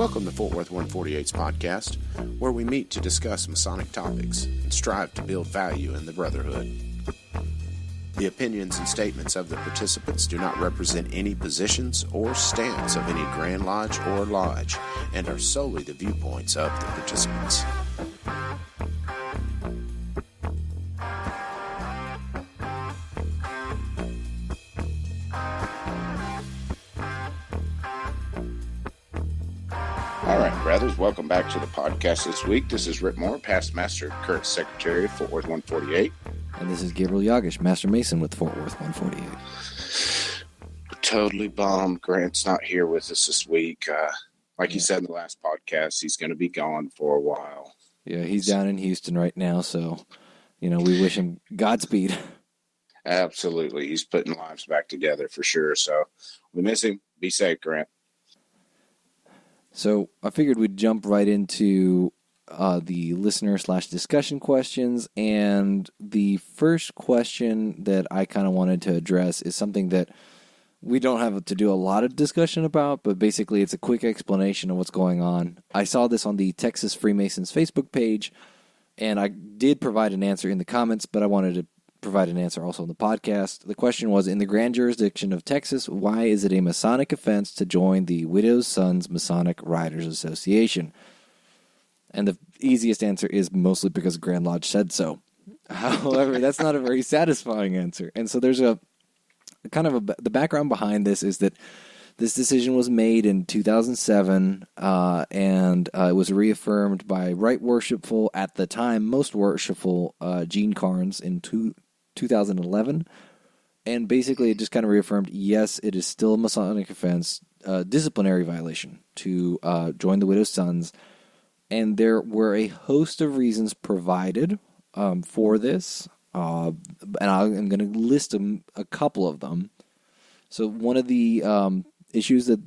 Welcome to Fort Worth 148's podcast, where we meet to discuss Masonic topics and strive to build value in the Brotherhood. The opinions and statements of the participants do not represent any positions or stance of any Grand Lodge or Lodge and are solely the viewpoints of the participants. All right, brothers, welcome back to the podcast this week. This is Rhit Moore, past master, current secretary of Fort Worth 148. And this is Gabriel Jagush, Master Mason with Fort Worth 148. Totally bummed. Grant's not here with us this week. Like you said in the last podcast, he's going to be gone for a while. Yeah, he's down in Houston right now, so, we wish him Godspeed. Absolutely. He's putting lives back together for sure. So we miss him. Be safe, Grant. So I figured we'd jump right into the listener/discussion questions, and the first question that I kind of wanted to address is something that we don't have to do a lot of discussion about, but basically it's a quick explanation of what's going on. I saw this on the Texas Freemasons Facebook page, and I did provide an answer in the comments, but I wanted to provide an answer also in the podcast. The question was, in the grand jurisdiction of Texas, why is it a Masonic offense to join the Widow's Sons Masonic Riders Association? And the easiest answer is mostly because Grand Lodge said so. However, that's not a very satisfying answer. And so there's the background behind this is that this decision was made in 2007, and it was reaffirmed by Right Worshipful, at the time, Most Worshipful Gene Carnes in 2011. And basically it just kind of reaffirmed, yes, it is still a Masonic offense, disciplinary violation to join the Widow's Sons. And there were a host of reasons provided for this, and I'm going to list a couple of them. So one of the issues that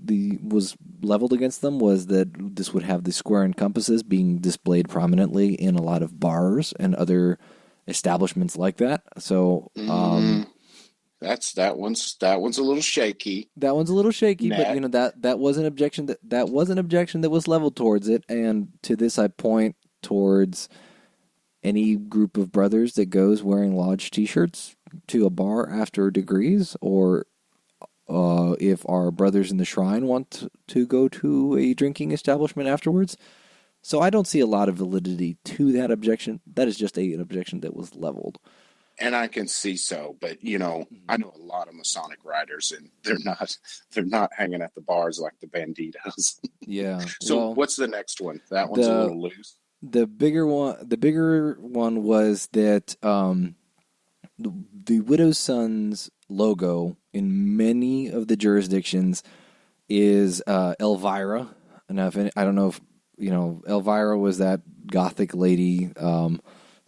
was leveled against them was that this would have the square and compasses being displayed prominently in a lot of bars and other establishments like that. So that one's a little shaky. That one's a little shaky, but that was an objection that was an objection that was leveled towards it. And to this, I point towards any group of brothers that goes wearing lodge T-shirts to a bar after degrees, or if our brothers in the shrine want to go to a drinking establishment afterwards. So I don't see a lot of validity to that objection. That is just an objection that was leveled. And I can see so, but I know a lot of Masonic riders, and they're not hanging at the bars like the banditos. Yeah. So what's the next one? That one's a little loose. The bigger one was that the Widow's Sons logo in many of the jurisdictions is Elvira. And I don't know if Elvira was that Gothic lady. Some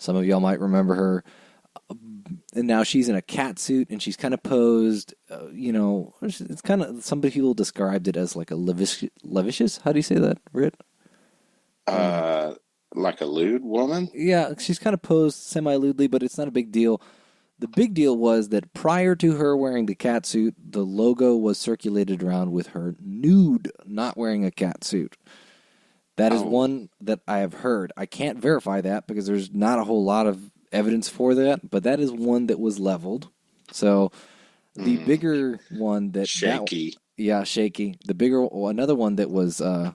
of y'all might remember her. And now she's in a cat suit, and she's kind of posed, it's kind of, some people described it as like a levicious. How do you say that, Rhit? Like a lewd woman? Yeah, she's kind of posed semi-lewdly, but it's not a big deal. The big deal was that prior to her wearing the cat suit, the logo was circulated around with her nude, not wearing a cat suit. That is one that I have heard. I can't verify that because there's not a whole lot of evidence for that, but that is one that was leveled. So the bigger one that... Shaky. Shaky. Another one that was... had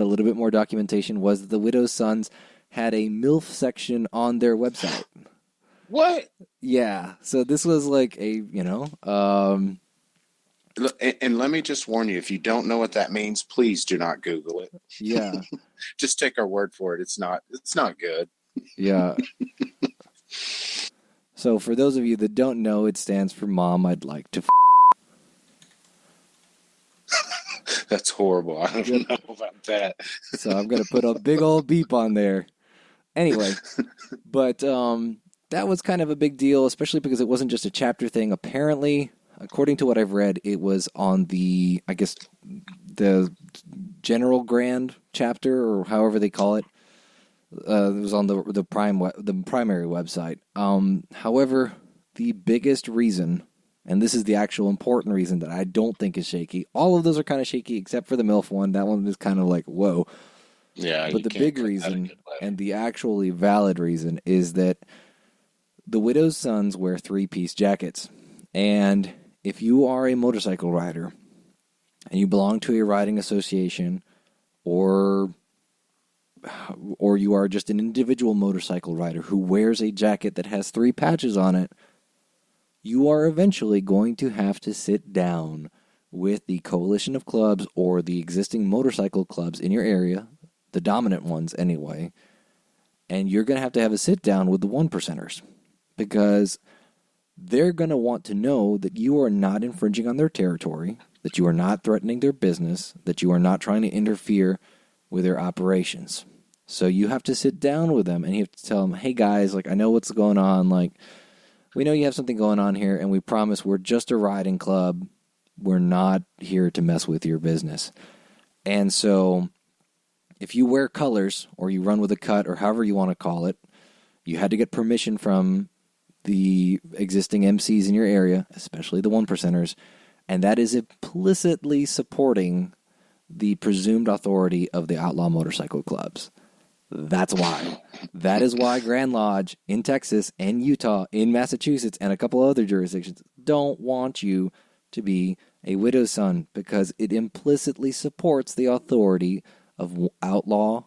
a little bit more documentation was that the Widow's Sons had a MILF section on their website. What? Yeah. So this was like and let me just warn you, if you don't know what that means, please do not Google it. Yeah. Just take our word for it. It's not good. Yeah. So for those of you that don't know, it stands for Mom, I'd like to That's horrible. I don't know about that. So I'm going to put a big old beep on there. Anyway, but that was kind of a big deal, especially because it wasn't just a chapter thing. Apparently, according to what I've read, it was on the General Grand chapter, or however they call it. It was on the primary website. However, the biggest reason And this is the actual important reason that I don't think is shaky. All of those are kind of shaky except for the MILF one. That one is kind of like, whoa. Yeah, but the big reason and the actually valid reason is that the widow's sons wear 3-piece jackets. And if you are a motorcycle rider and you belong to a riding association or you are just an individual motorcycle rider who wears a jacket that has 3 patches on it, you are eventually going to have to sit down with the coalition of clubs or the existing motorcycle clubs in your area, the dominant ones anyway, and you're going to have a sit down with the 1%ers because they're going to want to know that you are not infringing on their territory, that you are not threatening their business, that you are not trying to interfere with their operations. So you have to sit down with them and you have to tell them, hey guys, like I know what's going on, like we know you have something going on here and we promise we're just a riding club. We're not here to mess with your business. And so if you wear colors or you run with a cut or however you want to call it, you had to get permission from the existing MCs in your area, especially the 1%ers, and that is implicitly supporting the presumed authority of the outlaw motorcycle clubs. That's why. That is why Grand Lodge in Texas and Utah, in Massachusetts, and a couple other jurisdictions don't want you to be a widow's son because it implicitly supports the authority of outlaw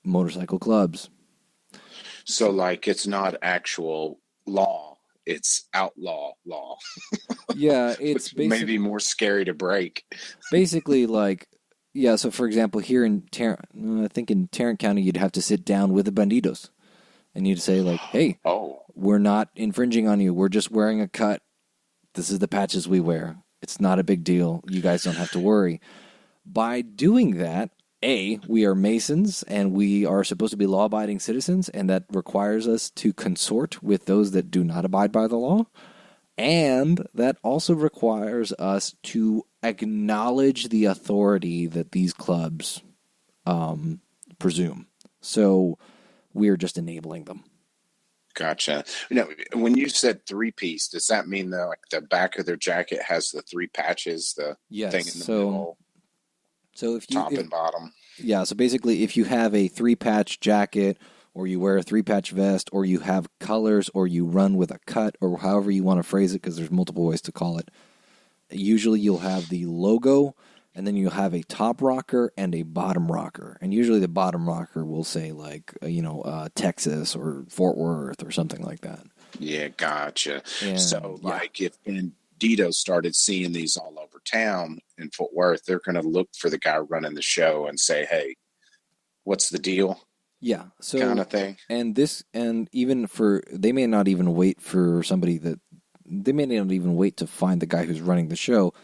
motorcycle clubs. So, like, it's not actual law. It's outlaw law. Yeah, it's basically maybe more scary to break. Basically, like, yeah, so for example, here in I think in Tarrant County, you'd have to sit down with the banditos. And you'd say, like, hey, we're not infringing on you. We're just wearing a cut. This is the patches we wear. It's not a big deal. You guys don't have to worry. By doing that, we are Masons, and we are supposed to be law-abiding citizens, and that requires us to consort with those that do not abide by the law. And that also requires us to acknowledge the authority that these clubs presume. So we're just enabling them. Gotcha. When you said 3-piece, does that mean that like the back of their jacket has the 3 patches, the thing in the middle? So if top and bottom. Yeah, so basically if you have a 3-patch jacket or you wear a 3-patch vest or you have colors or you run with a cut or however you want to phrase it because there's multiple ways to call it, usually you'll have the logo and then you'll have a top rocker and a bottom rocker. And usually the bottom rocker will say like, Texas or Fort Worth or something like that. Yeah, gotcha. And, so like if Banditos started seeing these all over town in Fort Worth, they're going to look for the guy running the show and say, hey, what's the deal? Yeah. So kind of thing. And even they may not even wait for they may not even wait to find the guy who's running the show.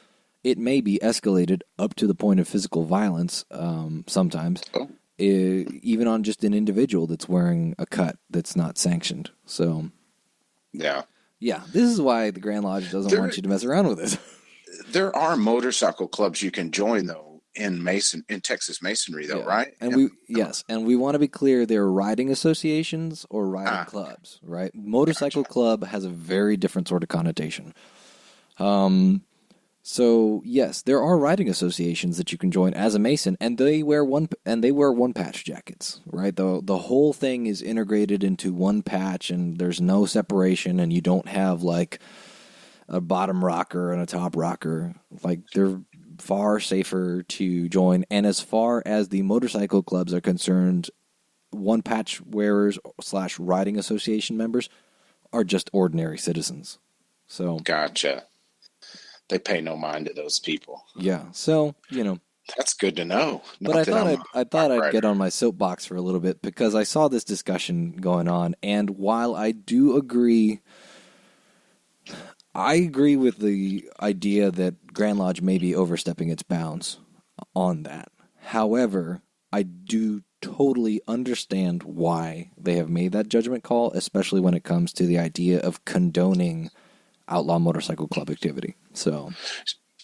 It may be escalated up to the point of physical violence sometimes, even on just an individual that's wearing a cut that's not sanctioned. So, yeah, this is why the Grand Lodge doesn't want you to mess around with this. There are motorcycle clubs you can join, though, in Texas Masonry, though, right? And we want to be clear, they're riding associations or riding clubs, right? Motorcycle club has a very different sort of connotation. So yes, there are riding associations that you can join as a Mason, and they wear one patch jackets, right? The whole thing is integrated into one patch, and there's no separation, and you don't have like a bottom rocker and a top rocker. Like they're far safer to join. And as far as the motorcycle clubs are concerned, one patch wearers / riding association members are just ordinary citizens. So gotcha. They pay no mind to those people. Yeah, so that's good to know. But I thought I'd get on my soapbox for a little bit because I saw this discussion going on, and while I do agree, with the idea that Grand Lodge may be overstepping its bounds on that. However, I do totally understand why they have made that judgment call, especially when it comes to the idea of condoning outlaw motorcycle club activity. So,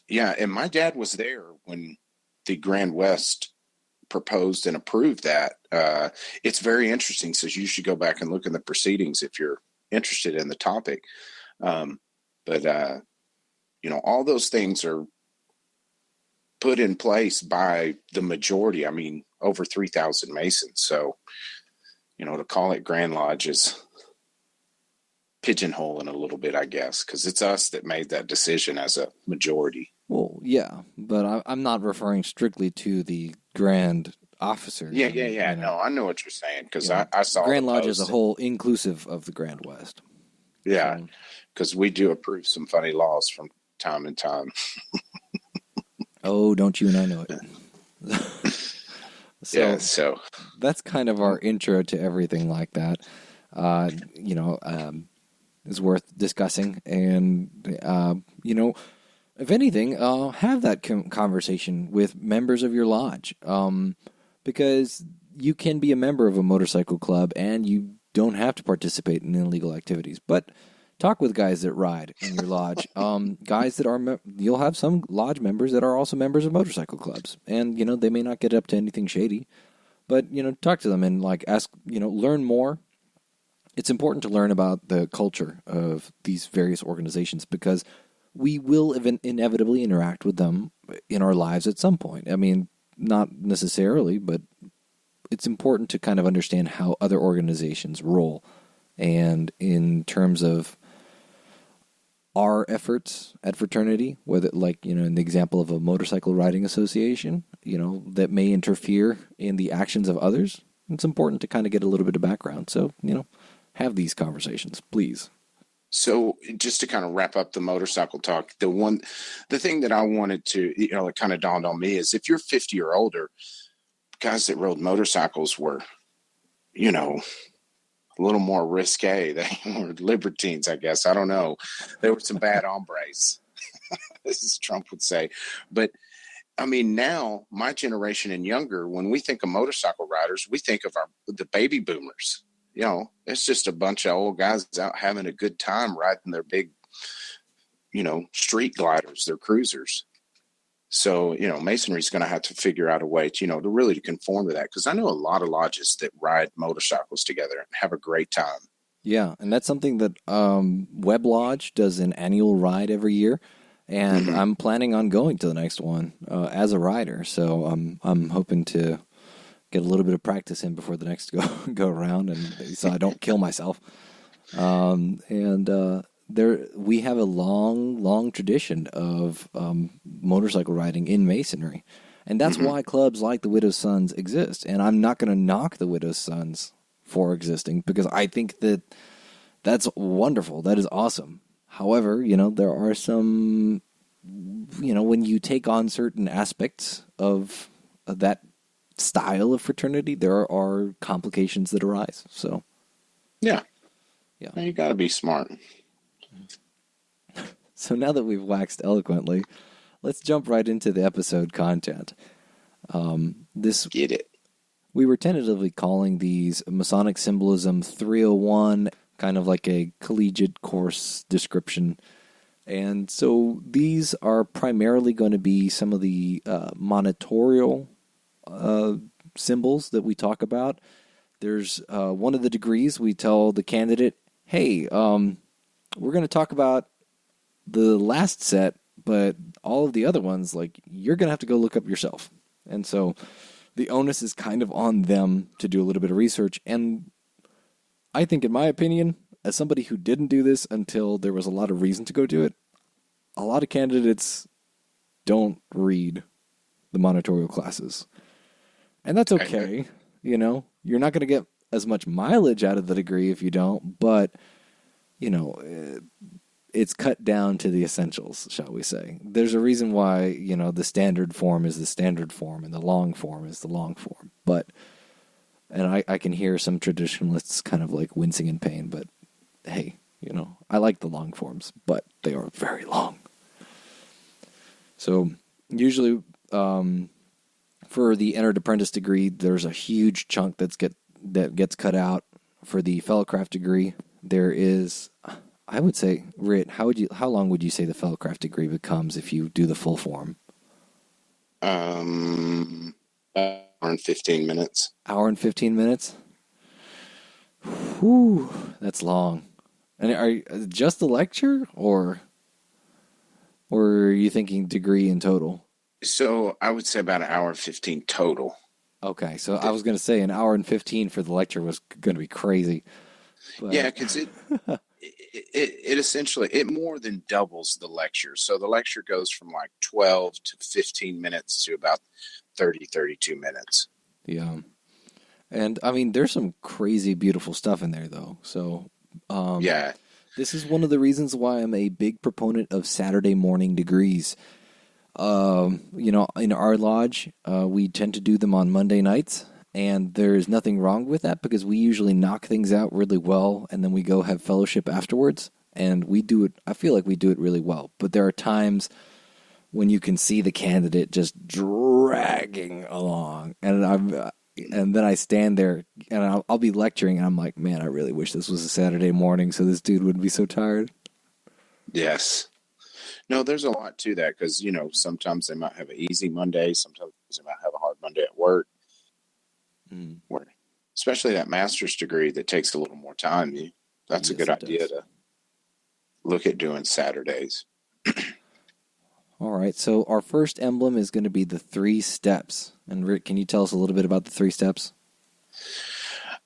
yeah, and my dad was there when the Grand West proposed and approved that. It's very interesting, so you should go back and look in the proceedings if you're interested in the topic. But all those things are put in place by the majority. I mean, over 3,000 Masons. So, to call it Grand Lodge is pigeonholing a little bit, I guess, because it's us that made that decision as a majority. Well, yeah, but I'm not referring strictly to the Grand Officers. Yeah. No, I know what you're saying, because I saw Grand Lodge as a whole, inclusive of the Grand West. Yeah, because we do approve some funny laws from time to time. Oh, don't you and I know it? So that's kind of our intro to everything like that. Is worth discussing, and if anything, have that conversation with members of your lodge, because you can be a member of a motorcycle club and you don't have to participate in illegal activities, but talk with guys that ride in your lodge. Guys that are, you'll have some lodge members that are also members of motorcycle clubs, and they may not get up to anything shady, but talk to them and ask, learn more. It's important to learn about the culture of these various organizations, because we will inevitably interact with them in our lives at some point. I mean, not necessarily, but it's important to kind of understand how other organizations roll. And in terms of our efforts at fraternity, whether in the example of a motorcycle riding association, that may interfere in the actions of others, it's important to kind of get a little bit of background. So, have these conversations, please. So just to kind of wrap up the motorcycle talk, the thing that I wanted to, it kind of dawned on me is, if you're 50 or older, guys that rode motorcycles were, a little more risque. They were libertines, I guess. I don't know. There were some bad hombres, as Trump would say. But I mean, now my generation and younger, when we think of motorcycle riders, we think of the baby boomers. It's just a bunch of old guys out having a good time riding their big, street gliders, their cruisers. So, Masonry's going to have to figure out a way to, to really conform to that. Because I know a lot of lodges that ride motorcycles together and have a great time. Yeah, and that's something that Webb Lodge does an annual ride every year. And I'm planning on going to the next one as a rider. So I'm hoping to get a little bit of practice in before the next go around, and so I don't kill myself. We have a long tradition of motorcycle riding in Masonry, and that's why clubs like the Widow's Sons exist. And I'm not going to knock the Widow's Sons for existing, because I think that that's wonderful. That is awesome. However, there are some, when you take on certain aspects of that style of fraternity, there are complications that arise. So, yeah, you got to be smart. So now that we've waxed eloquently, let's jump right into the episode content. Get it. We were tentatively calling these Masonic Symbolism 301, kind of like a collegiate course description. And so these are primarily going to be some of the monitorial symbols that we talk about. There's one of the degrees we tell the candidate, hey, we're going to talk about the last set, but all of the other ones, you're going to have to go look up yourself. And so the onus is kind of on them to do a little bit of research. And I think, in my opinion, as somebody who didn't do this until there was a lot of reason to go do it, a lot of candidates don't read the monitorial classes. And that's okay. You're not going to get as much mileage out of the degree if you don't, but, it's cut down to the essentials, shall we say. There's a reason why, the standard form is the standard form and the long form is the long form. And I can hear some traditionalists kind of wincing in pain, but hey, I like the long forms, but they are very long. So usually, for the entered apprentice degree, there's a huge chunk that gets cut out. For the fellowcraft degree, there is, I would say, Rhit, how long would you say the fellowcraft degree becomes if you do the full form? Hour and 15 minutes. Hour and 15 minutes? Whew, that's long. And are you just the lecture, or? Or are you thinking degree in total? So I would say about an hour and 15 total. Okay, so I was going to say an hour and 15 for the lecture was going to be crazy. But... Yeah, because it essentially, it more than doubles the lecture. So the lecture goes from like 12 to 15 minutes to about 30, 32 minutes. Yeah. And I mean, there's some crazy beautiful stuff in there though. So, yeah, this is one of the reasons why I'm a big proponent of Saturday morning degrees. You know, in our lodge, we tend to do them on Monday nights, and there's nothing wrong with that because we usually knock things out really well, and then we go have fellowship afterwards, and we do it, I feel like we do it really well. But there are times when you can see the candidate just dragging along, and then I stand there, and I'll be lecturing, and I'm like, man, I really wish this was a Saturday morning so this dude wouldn't be so tired. Yes. No, there's a lot to that because, you know, sometimes they might have an easy Monday. Sometimes they might have a hard Monday at work. Where, especially that master's degree that takes a little more time. That's a good idea to look at doing Saturdays. All right. So our first emblem is going to be the 3 steps. And Rick, can you tell us a little bit about the 3 steps?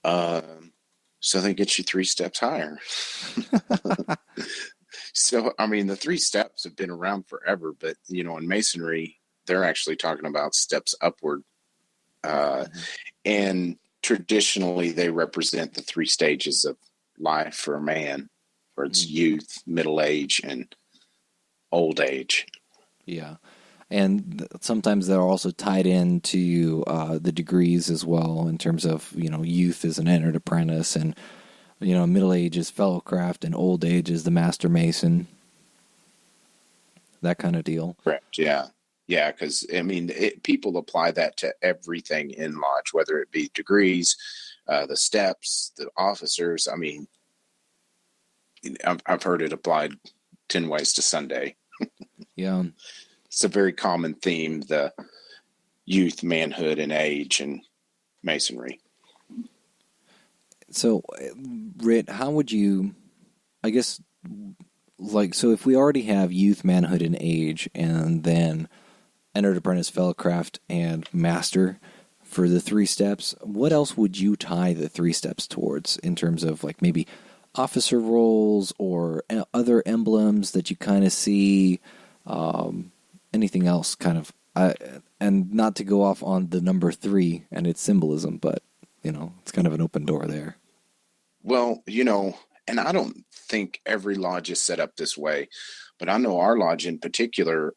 So they get you 3 steps higher. So, I mean, the 3 steps have been around forever, but, you know, in Masonry, they're actually talking about steps upward. And traditionally, they represent the 3 stages of life for a man, where it's youth, middle age, and old age. Yeah. And sometimes they're also tied into the degrees as well, in terms of, you know, youth is an entered apprentice, and you know, middle age is fellowcraft, and old age is the master mason. That kind of deal. Correct. Yeah. Yeah. Because, I mean, people apply that to everything in lodge, whether it be degrees, the steps, the officers. I mean, I've heard it applied 10 ways to Sunday. Yeah. It's a very common theme, the youth, manhood, and age and Masonry. So, Rhit, how would you, I guess, like, so if we already have youth, manhood, and age, and then entered apprentice, fellowcraft, and master for the 3 steps, what else would you tie the 3 steps towards in terms of, like, maybe officer roles or other emblems that you kind of see, anything else kind of, and not to go off on the number 3 and its symbolism, but, you know, it's kind of an open door there. Well, you know, and I don't think every lodge is set up this way, but I know our lodge in particular,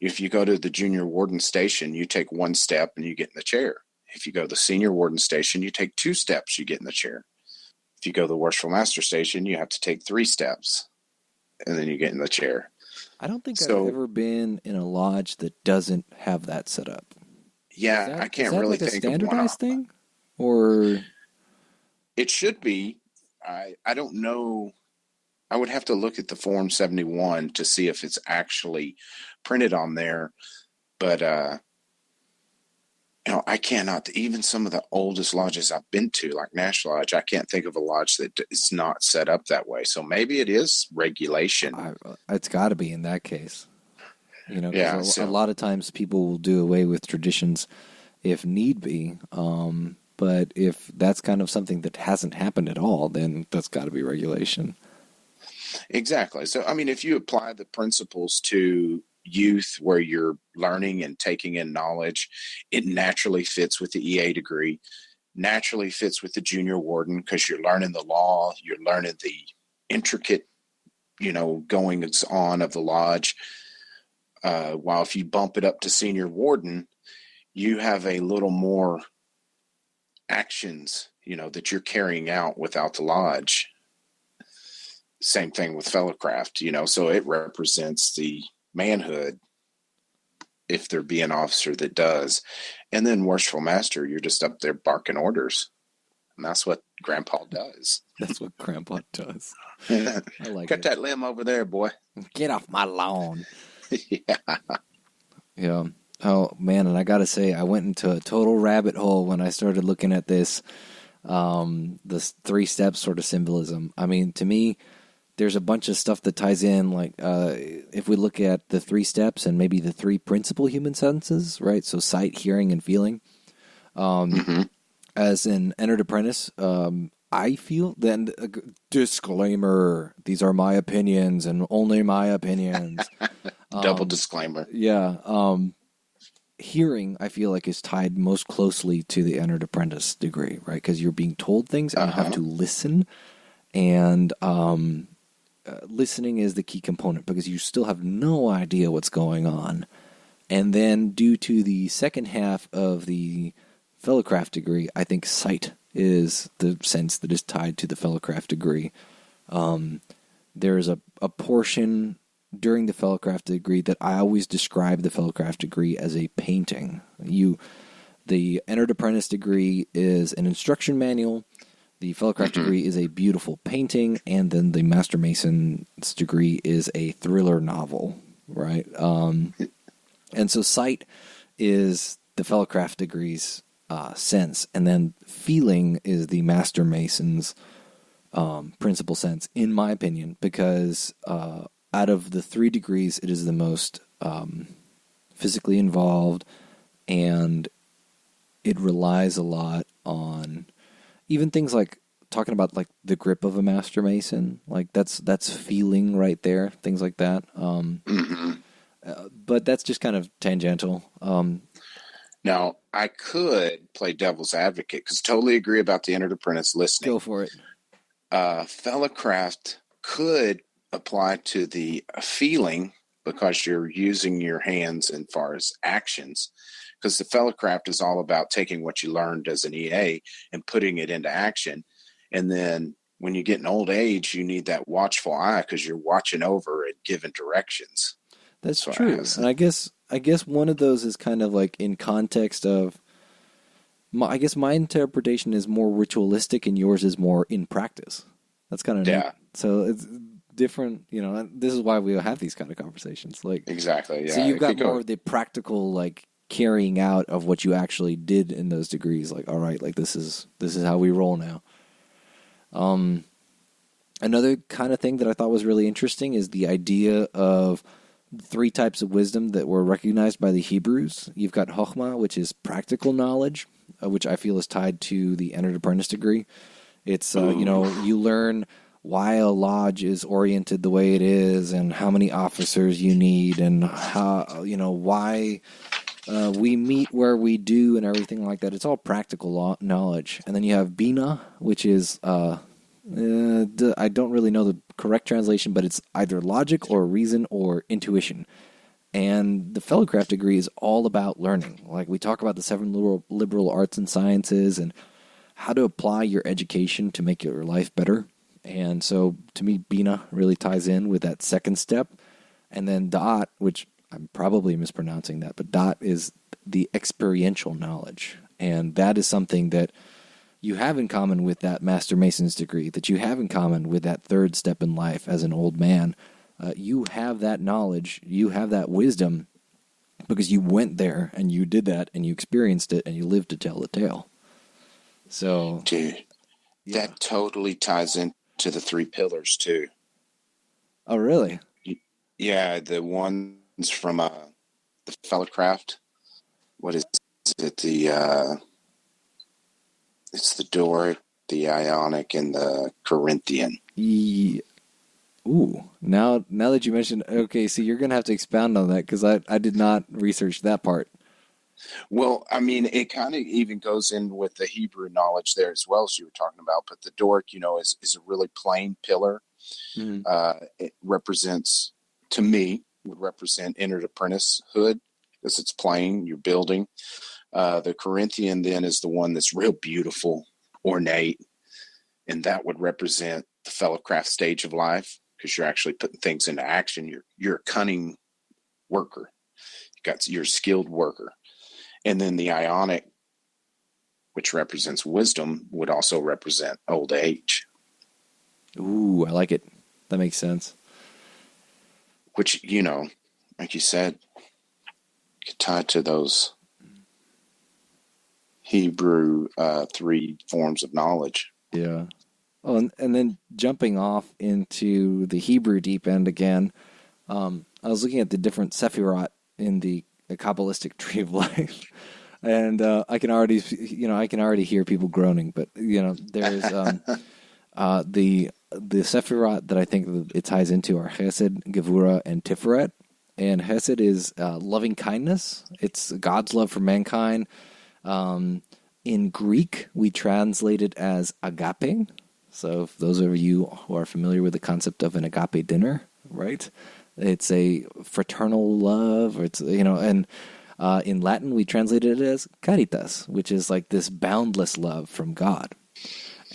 if you go to the junior warden station, you take 1 step and you get in the chair. If you go to the senior warden station, you take 2 steps, you get in the chair. If you go to the worshipful master station, you have to take 3 steps and then you get in the chair. I don't think I've ever been in a lodge that doesn't have that set up. Yeah, I can't really think of one. Is that like a standardized thing? Or it should be. I don't know. I would have to look at the Form 71 to see if it's actually printed on there. But, you know, I cannot, even some of the oldest lodges I've been to, like Nash Lodge, I can't think of a lodge that is not set up that way. So maybe it is regulation. It's got to be in that case. You know, yeah, a lot of times people will do away with traditions if need be. But if that's kind of something that hasn't happened at all, then that's got to be regulation. Exactly. So, I mean, if you apply the principles to youth where you're learning and taking in knowledge, it naturally fits with the EA degree, naturally fits with the junior warden because you're learning the law, you're learning the intricate, you know, goings on of the lodge. While if you bump it up to senior warden, you have a little more actions, you know, that you're carrying out without the lodge. Same thing with fellowcraft, you know, so it represents the manhood if there be an officer that does. And then worshipful master, you're just up there barking orders. And that's what Grandpa does. That's what Grandpa does. I like Cut that limb over there, boy. Get off my lawn. Yeah. Yeah. Oh, man, and I got to say, I went into a total rabbit hole when I started looking at this 3 steps sort of symbolism. I mean, to me, there's a bunch of stuff that ties in, like if we look at the 3 steps and maybe the 3 principal human senses, right? So sight, hearing, and feeling. As an entered apprentice, I feel then disclaimer: these are my opinions and only my opinions. Double disclaimer. Yeah. Hearing, I feel like, is tied most closely to the entered apprentice degree, right? Because you're being told things and you have to listen, and listening is the key component because you still have no idea what's going on. And then, due to the second half of the fellowcraft degree, I think sight is the sense that is tied to the fellowcraft degree. There's a portion during the fellowcraft degree that I always describe the fellowcraft degree as a painting. The entered apprentice degree is an instruction manual. The fellowcraft degree is a beautiful painting, and then the master mason's degree is a thriller novel, right? And so sight is the fellowcraft degree's sense, and then feeling is the master mason's principal sense, in my opinion, because out of the 3 degrees, it is the most physically involved, and it relies a lot on even things like talking about like the grip of a master mason, like that's feeling right there, things like that. But that's just kind of tangential. Now, I could play devil's advocate because totally agree about the entered apprentice listening. Go for it. Fellowcraft could apply to the feeling because you're using your hands as far as actions, because the fellowcraft is all about taking what you learned as an EA and putting it into action. And then when you get in old age, you need that watchful eye because you're watching over and giving directions. That's true. And I guess one of those is kind of like in context of, I guess my interpretation is more ritualistic and yours is more in practice. That's kind of neat. So it's different, this is why we have these kind of conversations. Like exactly, yeah. So you've got more of the practical, like, carrying out of what you actually did in those degrees. Like, all right, like this is how we roll now. Another kind of thing that I thought was really interesting is the idea of 3 types of wisdom that were recognized by the Hebrews. You've got Chokhmah, which is practical knowledge, which I feel is tied to the entered apprentice degree. It's, you learn why a lodge is oriented the way it is and how many officers you need and how, why we meet where we do and everything like that. It's all practical knowledge. And then you have Bina, which is, I don't really know the correct translation, but it's either logic or reason or intuition. And the fellowcraft degree is all about learning. Like we talk about the 7 liberal arts and sciences and how to apply your education to make your life better. And so to me, Bina really ties in with that second step. And then Dot, which I'm probably mispronouncing that, but Dot is the experiential knowledge. And that is something that you have in common with that Master Mason's degree, that you have in common with that third step in life as an old man. You have that knowledge, you have that wisdom, because you went there and you did that and you experienced it and you lived to tell the tale. So, dude, that totally ties into the 3 pillars too. Oh, really? Yeah, the ones from the fellowcraft. What is it? It's the Doric, the Ionic, and the Corinthian. Ooh, now that you mentioned, okay, so you're going to have to expound on that because I did not research that part. Well, I mean, it kind of even goes in with the Hebrew knowledge there as well, as you were talking about. But the Doric, is a really plain pillar. Mm-hmm. It represents, to me, would represent entered apprenticehood because it's plain, you're building. The Corinthian then is the one that's real beautiful, ornate, and that would represent the fellowcraft stage of life because you're actually putting things into action. You're a cunning worker. You're a skilled worker. And then the Ionic, which represents wisdom, would also represent old age. Ooh, I like it. That makes sense. Which, like you said, tied to those Hebrew 3 forms of knowledge. Yeah. Oh, and then jumping off into the Hebrew deep end again, I was looking at the different Sephirot in the Kabbalistic tree of life, and I can already hear people groaning. But there's the Sephirot that I think it ties into are Chesed, Gevura, and Tiferet. And Chesed is loving kindness. It's God's love for mankind. In Greek, we translate it as agape. So if those of you who are familiar with the concept of an agape dinner, right? It's a fraternal love. Or it's and in Latin, we translate it as caritas, which is like this boundless love from God.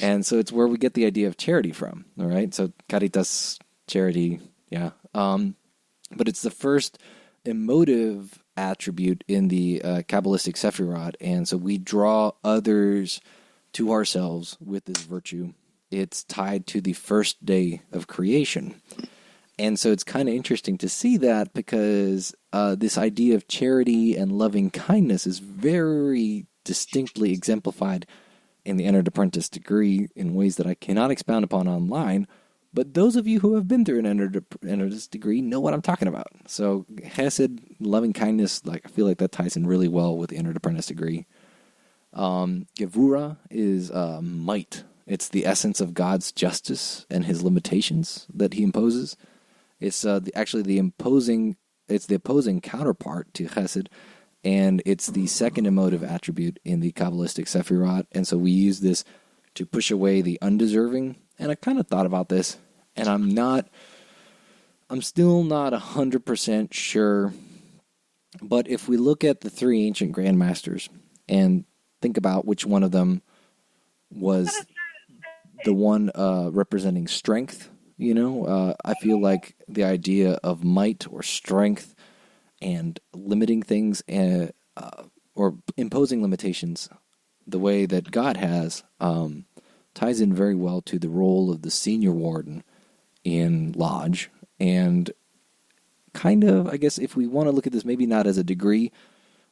And so it's where we get the idea of charity from, all right? So caritas, charity, yeah. But it's the first emotive attribute in the Kabbalistic Sephirot, and so we draw others to ourselves with this virtue. It's tied to the first day of creation. And so it's kind of interesting to see that because this idea of charity and loving kindness is very distinctly exemplified in the Entered Apprentice degree in ways that I cannot expound upon online. But those of you who have been through an Entered Apprentice degree know what I'm talking about. So Hesed, loving kindness, I feel like that ties in really well with the Entered Apprentice degree. Gevura is might. It's the essence of God's justice and his limitations that he imposes. It's the opposing counterpart to Chesed, and it's the second emotive attribute in the Kabbalistic Sephirot. And so we use this to push away the undeserving. And I kind of thought about this, and I'm still not 100% sure. But if we look at the three ancient grandmasters and think about which one of them was the one representing strength, I feel like the idea of might or strength and limiting things or imposing limitations the way that God has ties in very well to the role of the senior warden in Lodge. And kind of, I guess, if we want to look at this maybe not as a degree,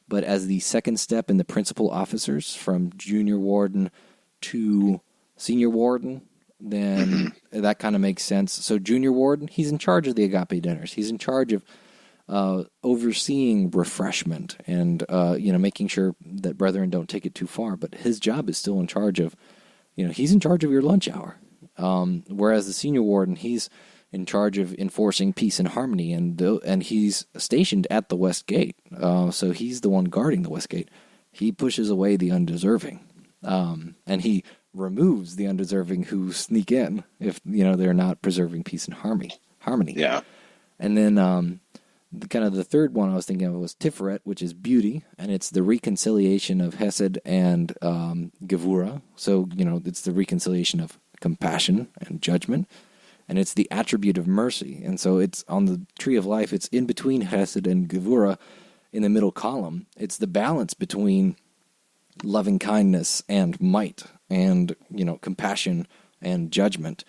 but as the second step in the principal officers from junior warden to senior warden, then that kind of makes sense. So junior warden, he's in charge of the agape dinners. He's in charge of overseeing refreshment and making sure that brethren don't take it too far. But his job is still in charge of, he's in charge of your lunch hour. Whereas the senior warden, he's in charge of enforcing peace and harmony, and he's stationed at the West Gate. So he's the one guarding the West Gate. He pushes away the undeserving, and he removes the undeserving who sneak in if they're not preserving peace and harmony. Yeah. And then the third one I was thinking of was Tiferet, which is beauty, and it's the reconciliation of Hesed and Gevura. So it's the reconciliation of compassion and judgment, and it's the attribute of mercy. And so it's on the tree of life. It's in between Hesed and Gevura in the middle column. It's the balance between loving kindness and might, and compassion and judgment.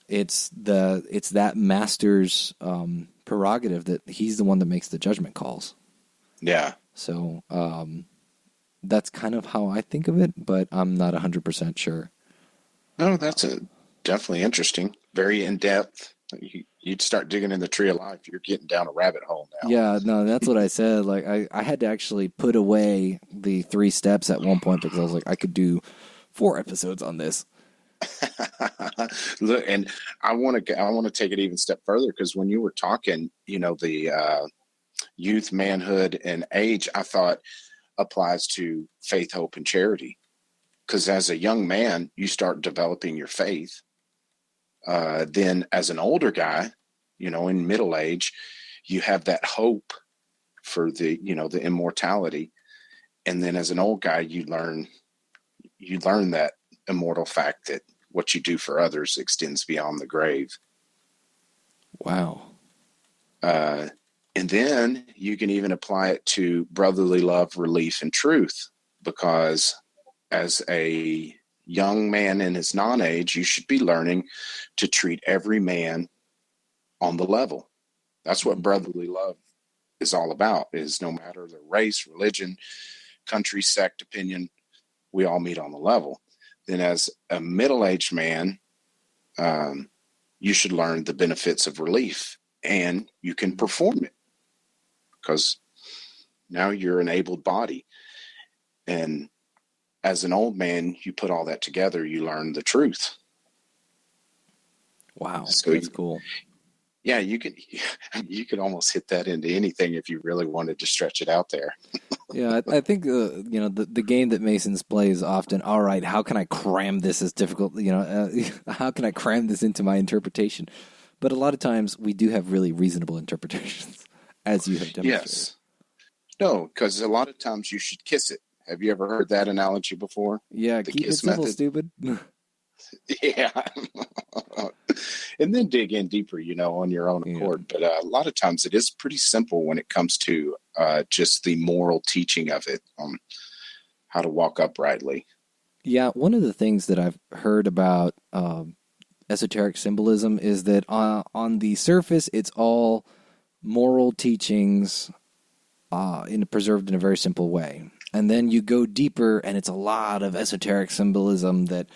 It's that master's prerogative that he's the one that makes the judgment calls. Yeah. So that's kind of how I think of it, but I'm not 100% sure. No, that's definitely interesting. Very in depth. You'd start digging in the tree of life. You're getting down a rabbit hole now. Yeah, no, that's what I said. Like I had to actually put away the 3 steps at one point because I was like, I could do 4 episodes on this. Look, and I want to take it even a step further, because when you were talking, the youth, manhood, and age, I thought applies to faith, hope, and charity. Because as a young man, you start developing your faith. Then as an older guy, in middle age, you have that hope for the immortality. And then as an old guy, you learn that immortal fact that what you do for others extends beyond the grave. Wow. And then you can even apply it to brotherly love, relief, and truth, because as a young man in his non-age, you should be learning to treat every man on the level. That's what brotherly love is all about, is no matter the race, religion, country, sect, opinion, we all meet on the level. Then as a middle-aged man, you should learn the benefits of relief, and you can perform it because now you're an able body. And as an old man, you put all that together, you learn the truth. Wow, so that's cool. Yeah, you could almost hit that into anything if you really wanted to stretch it out there. Yeah, I think the game that Masons play is often, all right, how can I cram this as difficult? How can I cram this into my interpretation? But a lot of times we do have really reasonable interpretations, as you have demonstrated. Yes. No, because a lot of times you should kiss it. Have you ever heard that analogy before? Yeah, keep it simple, stupid. Yeah. And then dig in deeper, on your own accord. Yeah. But a lot of times it is pretty simple when it comes to just the moral teaching of it, how to walk uprightly. Yeah, one of the things that I've heard about esoteric symbolism is that on the surface, it's all moral teachings preserved in a very simple way. And then you go deeper, and it's a lot of esoteric symbolism that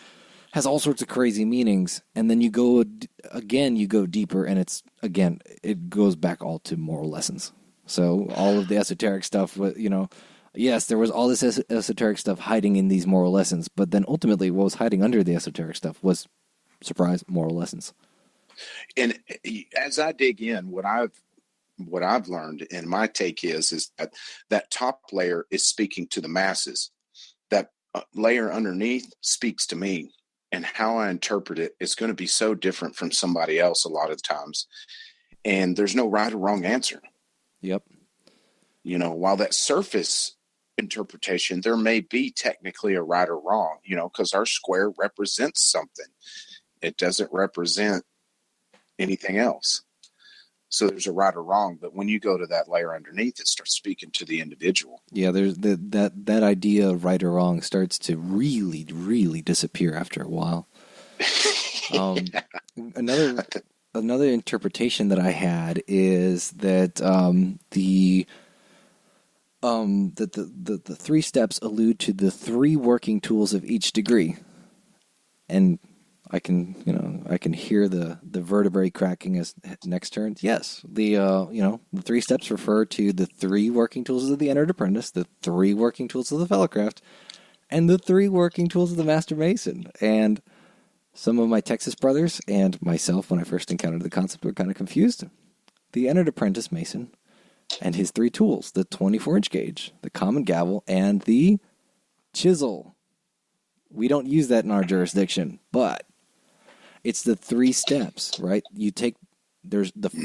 has all sorts of crazy meanings. And then you go deeper, and it goes back all to moral lessons. So all of the esoteric stuff, yes, there was all this esoteric stuff hiding in these moral lessons, but then ultimately what was hiding under the esoteric stuff was, surprise, moral lessons. And as I dig in, what I've learned, and my take is that top layer is speaking to the masses. That layer underneath speaks to me, and how I interpret it is going to be so different from somebody else a lot of the times. And there's no right or wrong answer. Yep. While that surface interpretation, there may be technically a right or wrong, because our square represents something. It doesn't represent anything else. So there's a right or wrong, but when you go to that layer underneath, it starts speaking to the individual. Yeah, there's that idea of right or wrong starts to really, really disappear after a while. Another interpretation that I had is that the three steps allude to the three working tools of each degree, and I can hear the vertebrae cracking as next turns. Yes, the three steps refer to the three working tools of the entered apprentice, the three working tools of the fellowcraft, and the three working tools of the master mason. And some of my Texas brothers and myself, when I first encountered the concept, were kind of confused. The entered apprentice mason and his three tools: the 24-inch gauge, the common gavel, and the chisel. We don't use that in our jurisdiction, but it's the three steps, right? The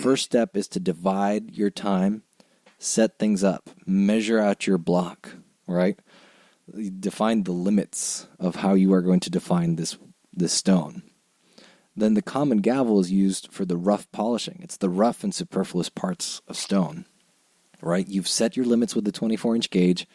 first step is to divide your time, set things up, measure out your block, right? Define the limits of how you are going to define this stone. Then the common gavel is used for the rough polishing. It's the rough and superfluous parts of stone, right? You've set your limits with the 24-inch gauge.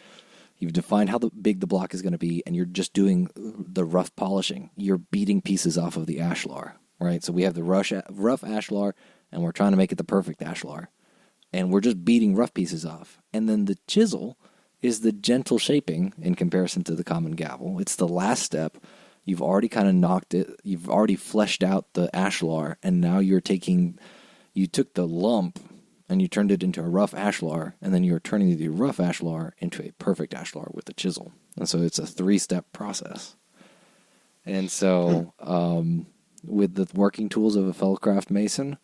You've defined how big the block is going to be, and you're just doing the rough polishing. You're beating pieces off of the ashlar, right? So we have the rough ashlar, and we're trying to make it the perfect ashlar. And we're just beating rough pieces off. And then the chisel is the gentle shaping in comparison to the common gavel. It's the last step. You've already kind of knocked it. You've already fleshed out the ashlar, and now you took the lump and you turned it into a rough ashlar, and then you're turning the rough ashlar into a perfect ashlar with the chisel. And so it's a three-step process. And so with the working tools of a fellowcraft mason,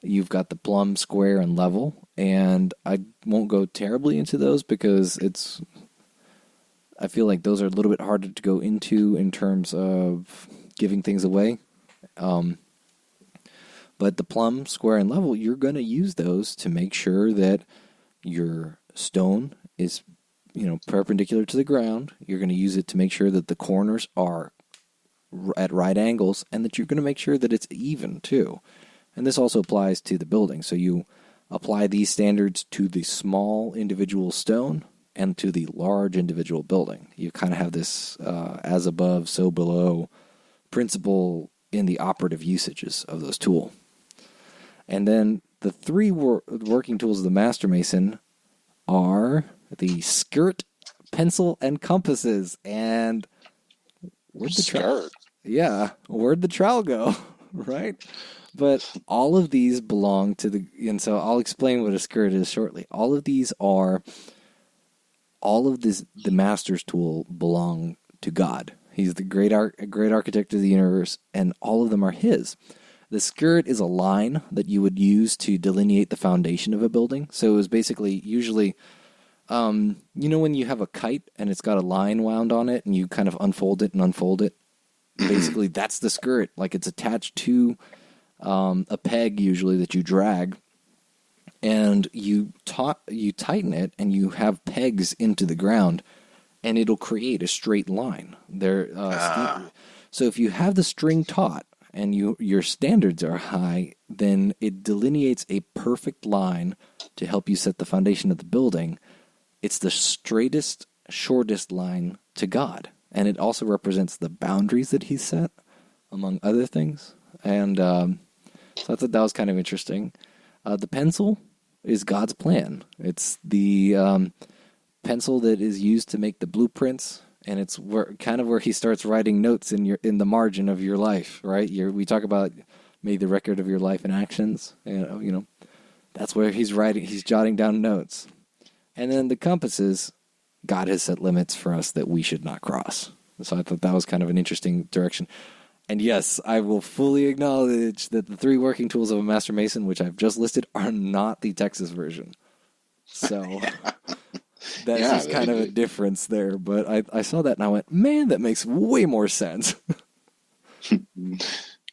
you've got the plumb, square, and level. And I won't go terribly into those because I feel like those are a little bit harder to go into in terms of giving things away. But the plumb, square, and level, you're going to use those to make sure that your stone is, perpendicular to the ground. You're going to use it to make sure that the corners are at right angles, and that you're going to make sure that it's even too. And this also applies to the building. So you apply these standards to the small individual stone and to the large individual building. You kind of have this as above, so below principle in the operative usages of those tools. And then the three working tools of the master mason are the skirt, pencil, and compasses. And where'd the trowel? Yeah, where'd the trowel go? right? But all of these belong to and so I'll explain what a skirt is shortly. All of the master's tool belong to God. He's the great architect of the universe, and all of them are his. The skirt is a line that you would use to delineate the foundation of a building. So it was basically usually, when you have a kite and it's got a line wound on it and you kind of unfold it and unfold it, basically that's the skirt. Like it's attached to a peg usually that you drag, and you tighten it and you have pegs into the ground, and it'll create a straight line. So if you have the string taut and your standards are high, then it delineates a perfect line to help you set the foundation of the building. It's the straightest, shortest line to God. And it also represents the boundaries that he set, among other things. And so I thought that was kind of interesting. The pencil is God's plan. It's the pencil that is used to make the blueprints, and it's where he starts writing notes in the margin of your life, right? We talk about made the record of your life in actions. That's where he's writing. He's jotting down notes. And then the compasses, God has set limits for us that we should not cross. So I thought that was kind of an interesting direction. And yes, I will fully acknowledge that the 3 working tools of a Master Mason, which I've just listed, are not the Texas version. So that's just kind of a difference there. But I saw that and I went, man, that makes way more sense.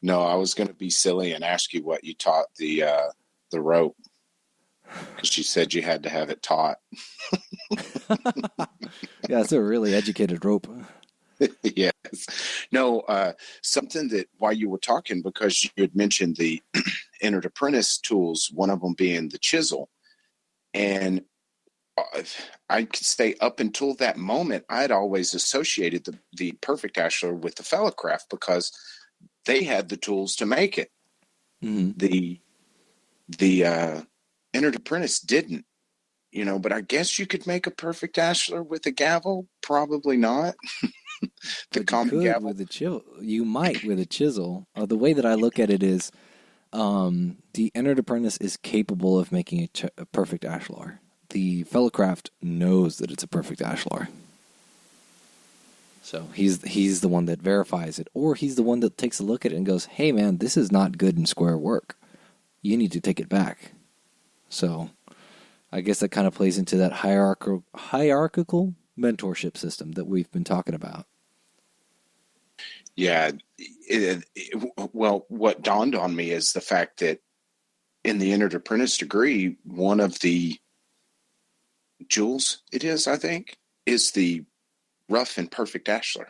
No, I was going to be silly and ask you what you taught the rope. Because you said you had to have it taut. Yeah, it's a really educated rope. Yes. No, something that while you were talking, because you had mentioned the entered apprentice tools, one of them being the chisel. And I could say up until that moment, I had always associated the perfect ashlar with the fellow craft because they had the tools to make it. Mm-hmm. The entered apprentice didn't, but I guess you could make a perfect ashlar with a gavel. Probably not. The common gavel with a chisel. You might with a chisel. The way that I look at it is, the entered apprentice is capable of making a perfect ashlar. The fellow craft knows that it's a perfect ashlar. So he's the one that verifies it, or he's the one that takes a look at it and goes, "Hey, man, this is not good and square work. You need to take it back." So I guess that kind of plays into that hierarchical mentorship system that we've been talking about. Yeah. Well, what dawned on me is the fact that in the entered apprentice degree, one of the jewels I think, is the rough and perfect ashlar.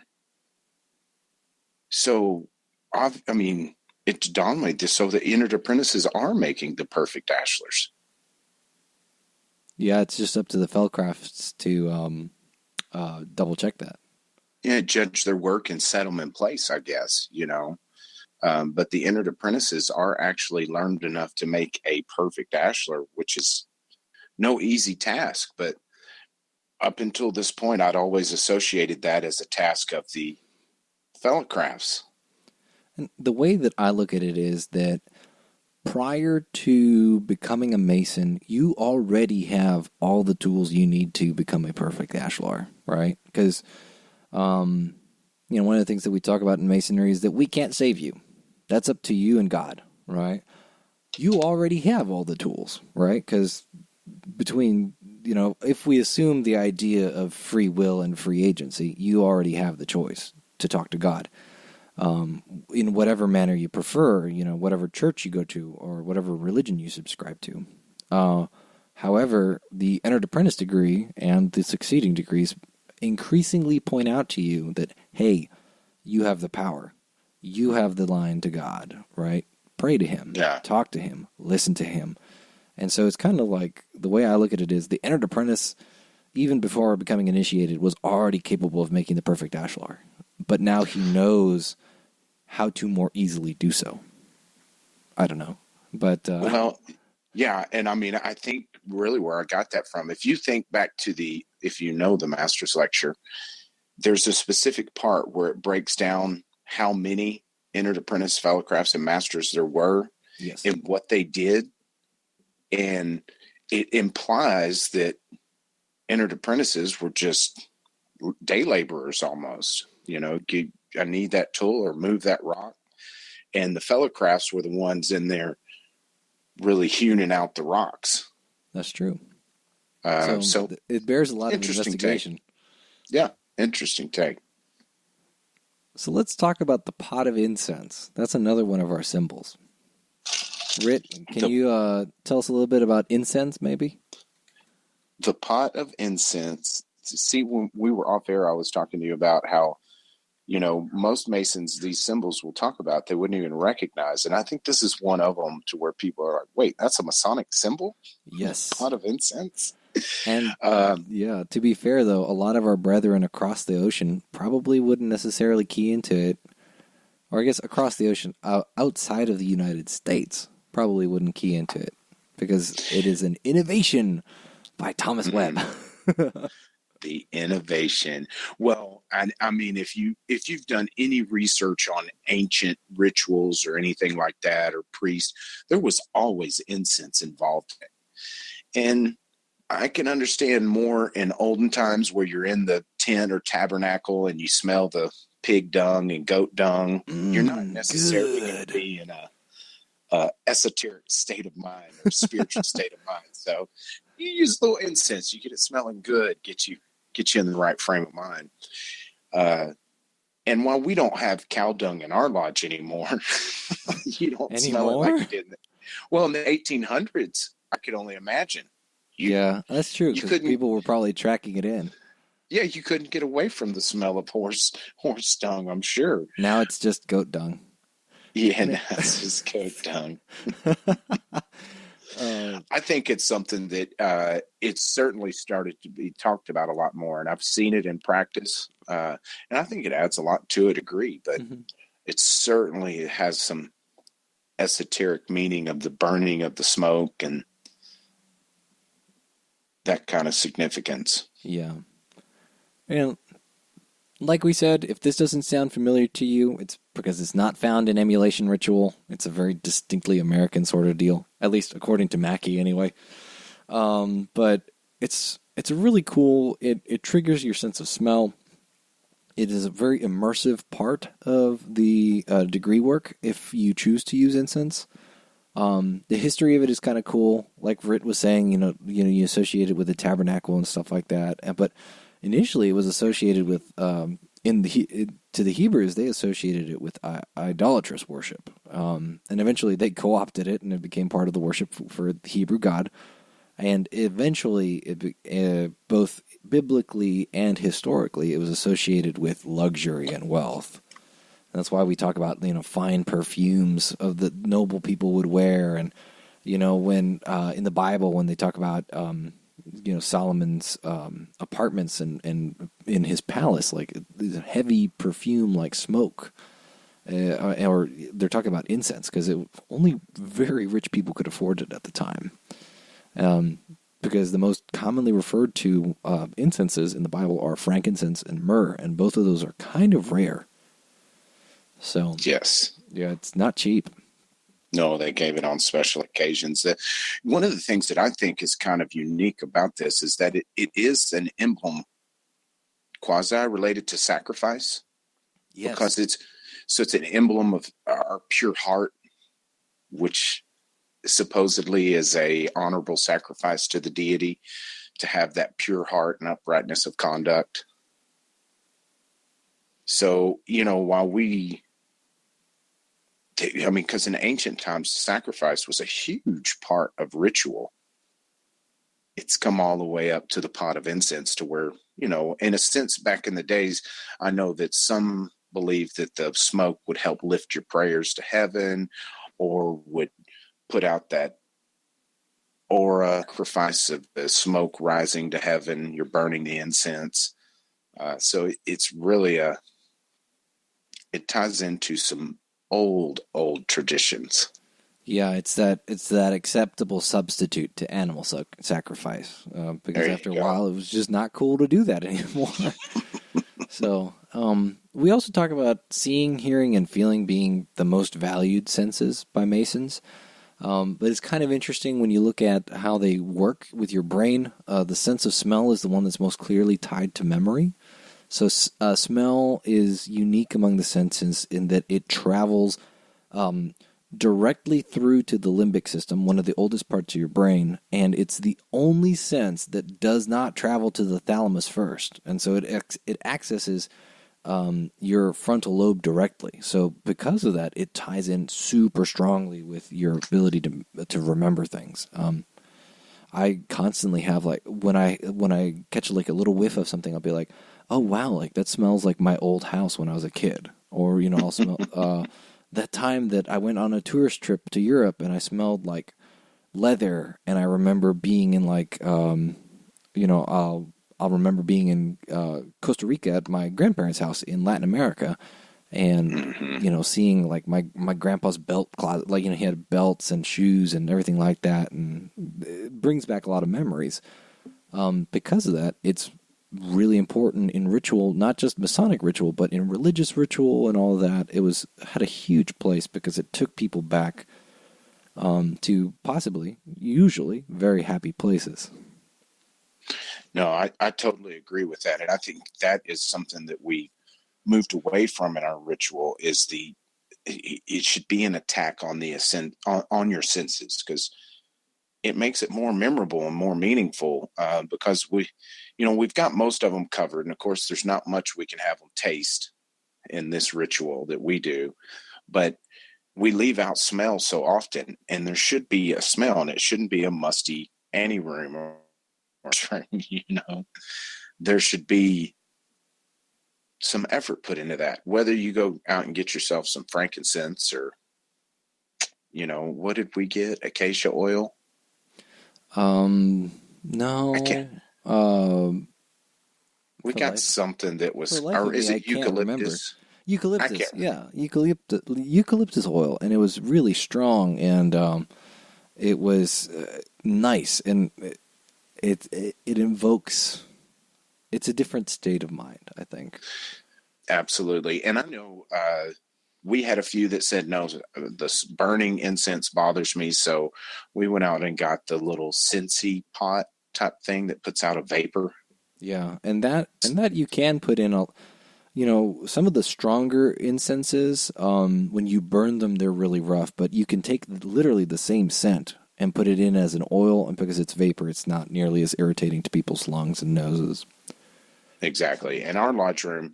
So, it dawned me so the entered apprentices are making the perfect ashlars. Yeah, it's just up to the fellcrafts to double check that. Yeah, judge their work and set them in place, I guess, But the entered apprentices are actually learned enough to make a perfect ashlar, which is no easy task. But up until this point, I'd always associated that as a task of the fellow crafts. And the way that I look at it is that prior to becoming a Mason, you already have all the tools you need to become a perfect ashlar, right? Because, one of the things that we talk about in Masonry is that we can't save you. That's up to you and God, right? You already have all the tools, right? Because between, if we assume the idea of free will and free agency, you already have the choice to talk to God. In whatever manner you prefer, whatever church you go to or whatever religion you subscribe to. However, the entered apprentice degree and the succeeding degrees increasingly point out to you that, hey, you have the power. You have the line to God, right? Pray to him, talk to him, listen to him. And so it's kind of like, the way I look at it is the entered apprentice, even before becoming initiated, was already capable of making the perfect ashlar. But now he knows how to more easily do so. I don't know. But well, yeah. And I think really where I got that from, if you think back to the master's lecture, there's a specific part where it breaks down how many entered apprentice, fellow crafts, and masters there were, Yes. and what they did. And it implies that entered apprentices were just day laborers almost. I need that tool or move that rock. And the fellow crafts were the ones in there really hewing out the rocks. That's true. So it bears a lot of investigation. Take. Yeah, interesting take. So let's talk about the pot of incense. That's another one of our symbols. Rhit, can you tell us a little bit about incense, maybe? The pot of incense. See, when we were off air, I was talking to you about how, most Masons, these symbols we'll talk about, they wouldn't even recognize. And I think this is one of them to where people are like, wait, that's a Masonic symbol? Yes. Pot of incense? And to be fair, though, a lot of our brethren across the ocean probably wouldn't necessarily key into it. Or I guess across the ocean, outside of the United States, probably wouldn't key into it. Because it is an innovation by Thomas Webb. The innovation. Well, I mean, if you've done any research on ancient rituals or anything like that, or priests, there was always incense involved in it. And I can understand more in olden times where you're in the tent or tabernacle and you smell the pig dung and goat dung. You're not necessarily going to be in a esoteric state of mind or spiritual state of mind. So you use a little incense, you get it smelling good, get you in the right frame of mind. And while we don't have cow dung in our lodge anymore, you don't smell it like you did. Well, in the 1800s, I could only imagine. That's true, because people were probably tracking it in. Yeah, you couldn't get away from the smell of horse dung, I'm sure. Now it's just goat dung. Yeah, now it's just goat dung. I think it's something that it's certainly started to be talked about a lot more, and I've seen it in practice, and I think it adds a lot to a degree, but it certainly has some esoteric meaning of the burning of the smoke and that kind of significance. Yeah. And like we said, if this doesn't sound familiar to you, it's because it's not found in emulation ritual. It's a very distinctly American sort of deal, at least according to Mackey anyway. But it's a really cool, it triggers your sense of smell. It is a very immersive part of the degree work if you choose to use incense. The history of it is kind of cool. Like Rhit was saying, you associate it with the tabernacle and stuff like that. But initially it was associated with, to the Hebrews, they associated it with idolatrous worship. And eventually they co-opted it and it became part of the worship for the Hebrew God. And eventually, both biblically and historically, it was associated with luxury and wealth. That's why we talk about, fine perfumes of the noble people would wear. And, when in the Bible, when they talk about, Solomon's apartments and in his palace, like heavy perfume like smoke. Or they're talking about incense because only very rich people could afford it at the time. Because the most commonly referred to incenses in the Bible are frankincense and myrrh, and both of those are kind of rare. So yes, yeah, it's not cheap. No, they gave it on special occasions. One of the things that I think is kind of unique about this is that it is an emblem quasi-related to sacrifice. Yes. Because it's an emblem of our pure heart, which supposedly is a honorable sacrifice to the deity, to have that pure heart and uprightness of conduct. So, while because in ancient times, sacrifice was a huge part of ritual. It's come all the way up to the pot of incense to where, in a sense, back in the days, I know that some believed that the smoke would help lift your prayers to heaven, or would put out that aura, sacrifice of the smoke rising to heaven. You're burning the incense. So it's really it ties into some old traditions. Yeah, it's that acceptable substitute to animal sacrifice. Because after a while, it was just not cool to do that anymore. So, We also talk about seeing, hearing, and feeling being the most valued senses by Masons. But it's kind of interesting when you look at how they work with your brain. The sense of smell is the one that's most clearly tied to memory. So smell is unique among the senses in that it travels directly through to the limbic system, one of the oldest parts of your brain, and it's the only sense that does not travel to the thalamus first. And so it accesses your frontal lobe directly. So because of that, it ties in super strongly with your ability to remember things. I constantly have, like, when I catch like a little whiff of something, I'll be like, oh wow, like that smells like my old house when I was a kid. Or, I'll smell that time that I went on a tourist trip to Europe and I smelled like leather, and I remember being in like I'll remember being in Costa Rica at my grandparents' house in Latin America, and seeing like my grandpa's belt closet, like he had belts and shoes and everything like that, and it brings back a lot of memories. Because of that, it's really important in ritual, not just Masonic ritual, but in religious ritual and all of that. It had a huge place because it took people back to possibly, usually, very happy places. No, I totally agree with that. And I think that is something that we moved away from in our ritual, is it should be an attack on on your senses, because it makes it more memorable and more meaningful, because we've got most of them covered. And of course, there's not much we can have them taste in this ritual that we do, but we leave out smell so often, and there should be a smell, and it shouldn't be a musty anteroom or there should be some effort put into that, whether you go out and get yourself some frankincense or, what did we get? Acacia oil? No. I can't. We got something that was, or is it eucalyptus? Eucalyptus, yeah, eucalyptus oil, and it was really strong, and it was nice, and it invokes. It's a different state of mind, I think. Absolutely, and I know we had a few that said no, the burning incense bothers me, so we went out and got the little Scentsy pot type thing that puts out a vapor. Yeah, and that you can put in some of the stronger incenses. When you burn them, they're really rough, but you can take literally the same scent and put it in as an oil, and because it's vapor, it's not nearly as irritating to people's lungs and noses. Exactly, and our lodge room,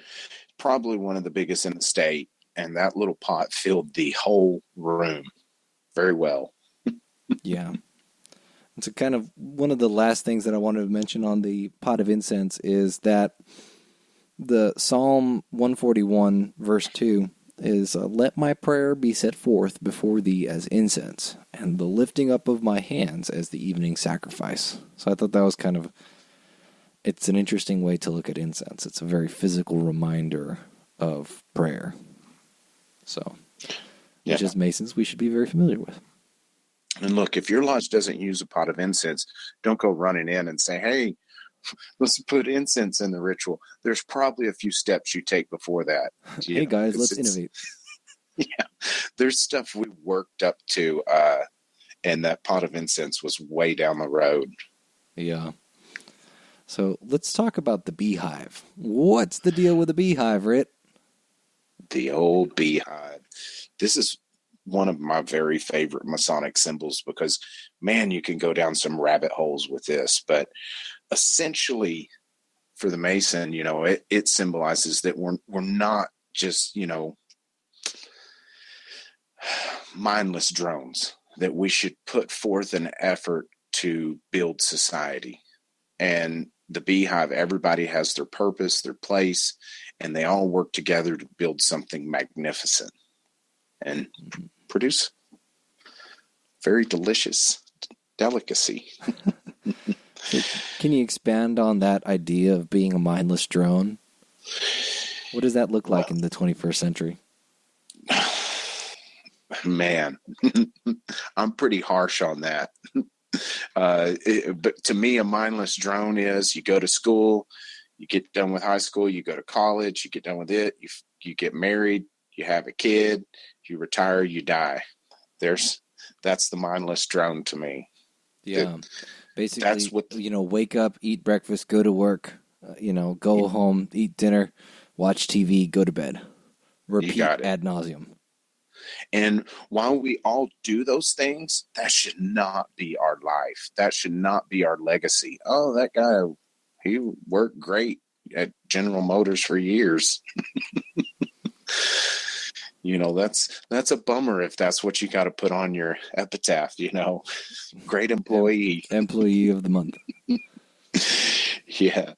probably one of the biggest in the state, and that little pot filled the whole room very well. Yeah. It's kind of one of the last things that I wanted to mention on the pot of incense is that the Psalm 141 verse 2 is, let my prayer be set forth before thee as incense, and the lifting up of my hands as the evening sacrifice. So I thought that was it's an interesting way to look at incense. It's a very physical reminder of prayer. So, which as Masons, we should be very familiar with. And look, if your lodge doesn't use a pot of incense, don't go running in and say, hey, let's put incense in the ritual. There's probably a few steps you take before that. Hey guys, let's innovate. Yeah, there's stuff we worked up to, and that pot of incense was way down the road. Yeah. So let's talk about the Beehive. What's the deal with the Beehive, Rhit? The old Beehive. This is one of my very favorite Masonic symbols because, man, you can go down some rabbit holes with this. But essentially, for the Mason, it symbolizes that we're not just, mindless drones, that we should put forth an effort to build society. And the Beehive, everybody has their purpose, their place, and they all work together to build something magnificent and produce very delicious delicacy. So can you expand on that idea of being a mindless drone? What does that look like in the 21st century? Man, I'm pretty harsh on that. But to me, a mindless drone is you go to school, you get done with high school, you go to college, you get done with it, you you get married, you have a kid, you retire, you die. That's the mindless drone to me. Yeah. Basically, that's what, wake up, eat breakfast, go to work, go home, eat dinner, watch TV, go to bed. Repeat ad nauseum. And while we all do those things, that should not be our life. That should not be our legacy. Oh, that guy, he worked great at General Motors for years. That's a bummer if that's what you got to put on your epitaph, great employee. Employee of the month. Yeah.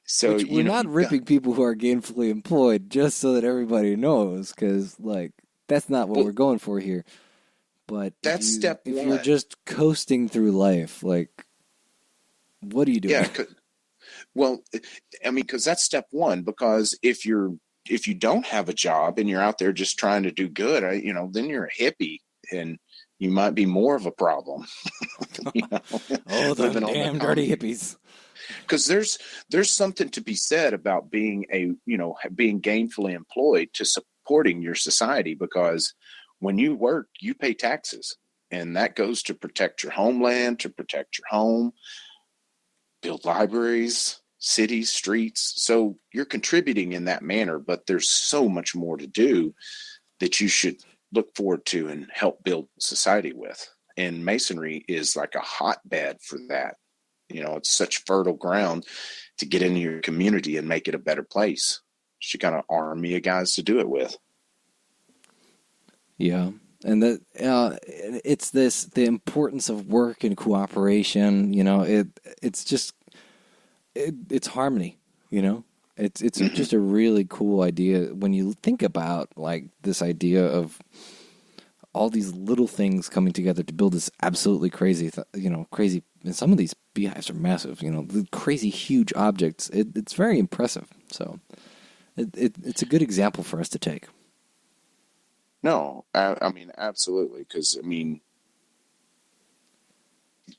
So we're not ripping people who are gainfully employed just so that everybody knows, because that's not what we're going for here. But that's step one. If you're just coasting through life, what are you doing? Yeah. Well, I mean, because that's step one. Because if you don't have a job and you're out there just trying to do good, then you're a hippie and you might be more of a problem. Oh, the damn dirty hippies. Because there's something to be said about being being gainfully employed to supporting your society, because when you work, you pay taxes, and that goes to protect your homeland, to protect your home, build libraries, cities, streets. So you're contributing in that manner, but there's so much more to do that you should look forward to and help build society with. And Masonry is like a hotbed for that. It's such fertile ground to get into your community and make it a better place. You got an army of guys to do it with. Yeah. And it's the importance of work and cooperation, it's harmony, it's mm-hmm. just a really cool idea when you think about this idea of all these little things coming together to build this absolutely crazy, crazy. And some of these beehives are massive, the crazy huge objects. It's very impressive. So it's a good example for us to take. No, I mean, absolutely. Because,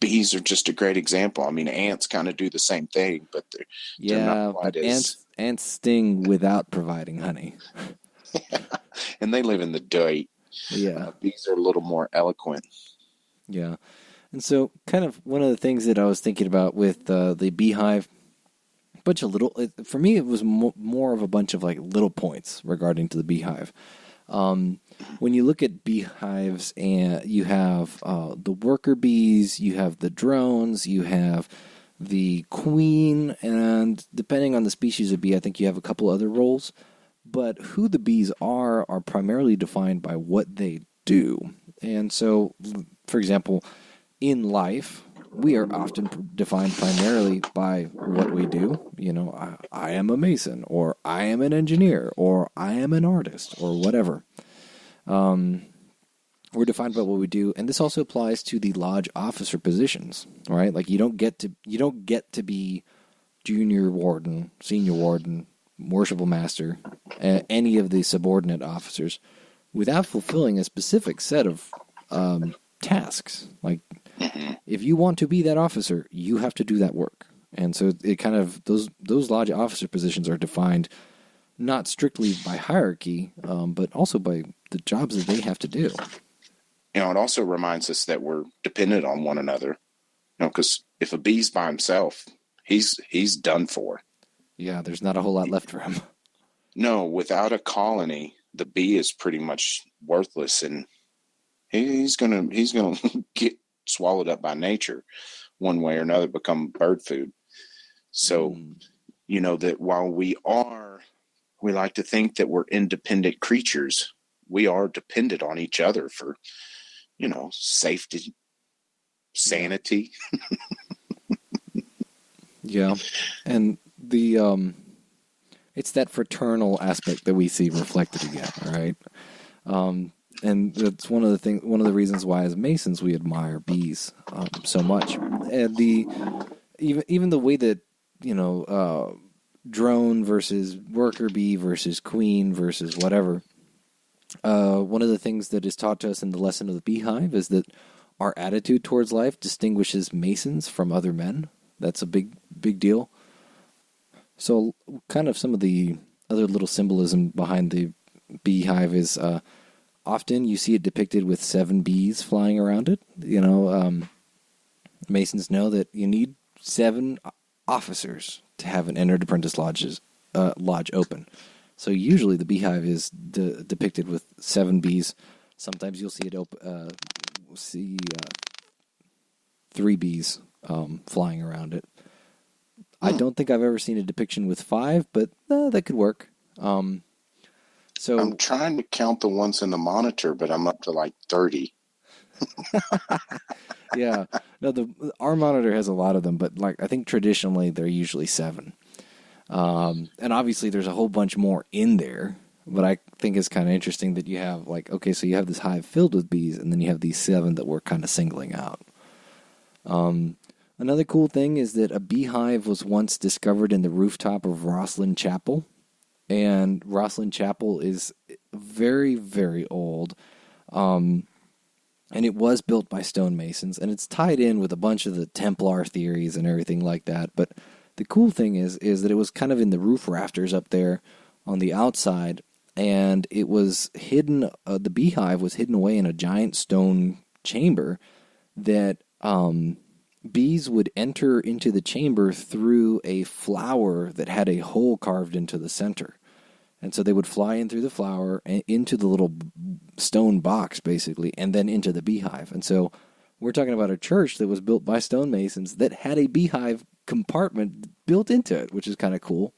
bees are just a great example. I mean, ants kind of do the same thing, but they're not quite as... ants sting without providing honey. And they live in the dirt. Yeah. Bees are a little more eloquent. Yeah. And so kind of one of the things that I was thinking about with the beehive, for me, it was more of a bunch of little points regarding to the beehive. When you look at beehives, and you have the worker bees, you have the drones, you have the queen, and depending on the species of bee, I think you have a couple other roles. But who the bees are primarily defined by what they do. And so, for example, in life, we are often defined primarily by what we do. I am a mason, or I am an engineer, or I am an artist, or whatever. We're defined by what we do, and this also applies to the lodge officer positions, right? You don't get to be junior warden, senior warden, worshipful master, any of the subordinate officers, without fulfilling a specific set of tasks. If you want to be that officer, you have to do that work. And so it kind of those lodge officer positions are defined not strictly by hierarchy, but also by the jobs that they have to do. It also reminds us that we're dependent on one another. Because if a bee's by himself, he's done for. Yeah, there's not a whole lot left for him. No, without a colony, the bee is pretty much worthless, and he's gonna get swallowed up by nature, one way or another, become bird food. So, that while we like to think that we're independent creatures, we are dependent on each other for, safety, sanity. Yeah, and it's that fraternal aspect that we see reflected again, right? And that's one of the reasons why as Masons we admire bees so much. And even the way that drone versus worker bee versus queen versus whatever. One of the things that is taught to us in the lesson of the beehive is that our attitude towards life distinguishes Masons from other men. That's a big deal. So kind of some of the other little symbolism behind the beehive is often you see it depicted with 7 bees flying around it. Masons know that you need 7 officers to have an entered apprentice lodge open. So usually the beehive is depicted with 7 bees. Sometimes you'll see it see 3 bees flying around it. I don't think I've ever seen a depiction with 5, but that could work. So I'm trying to count the ones in the monitor, but I'm up to like 30. Yeah, no, our monitor has a lot of them, but like I think traditionally they're usually 7. And obviously there's a whole bunch more in there, but I think it's kind of interesting that you have like, okay, so you have this hive filled with bees, and then you have these 7 that we're kind of singling out. Another cool thing is that a beehive was once discovered in the rooftop of Rosslyn Chapel, and Rosslyn Chapel is very, very old. And it was built by stonemasons, and it's tied in with a bunch of the Templar theories and everything like that. But the cool thing is that it was kind of in the roof rafters up there on the outside, and it was hidden. The beehive was hidden away in a giant stone chamber that bees would enter into the chamber through a flower that had a hole carved into the center. And so they would fly in through the flower and into the little stone box, basically, and then into the beehive. And so we're talking about a church that was built by stonemasons that had a beehive compartment built into it, which is kind of cool.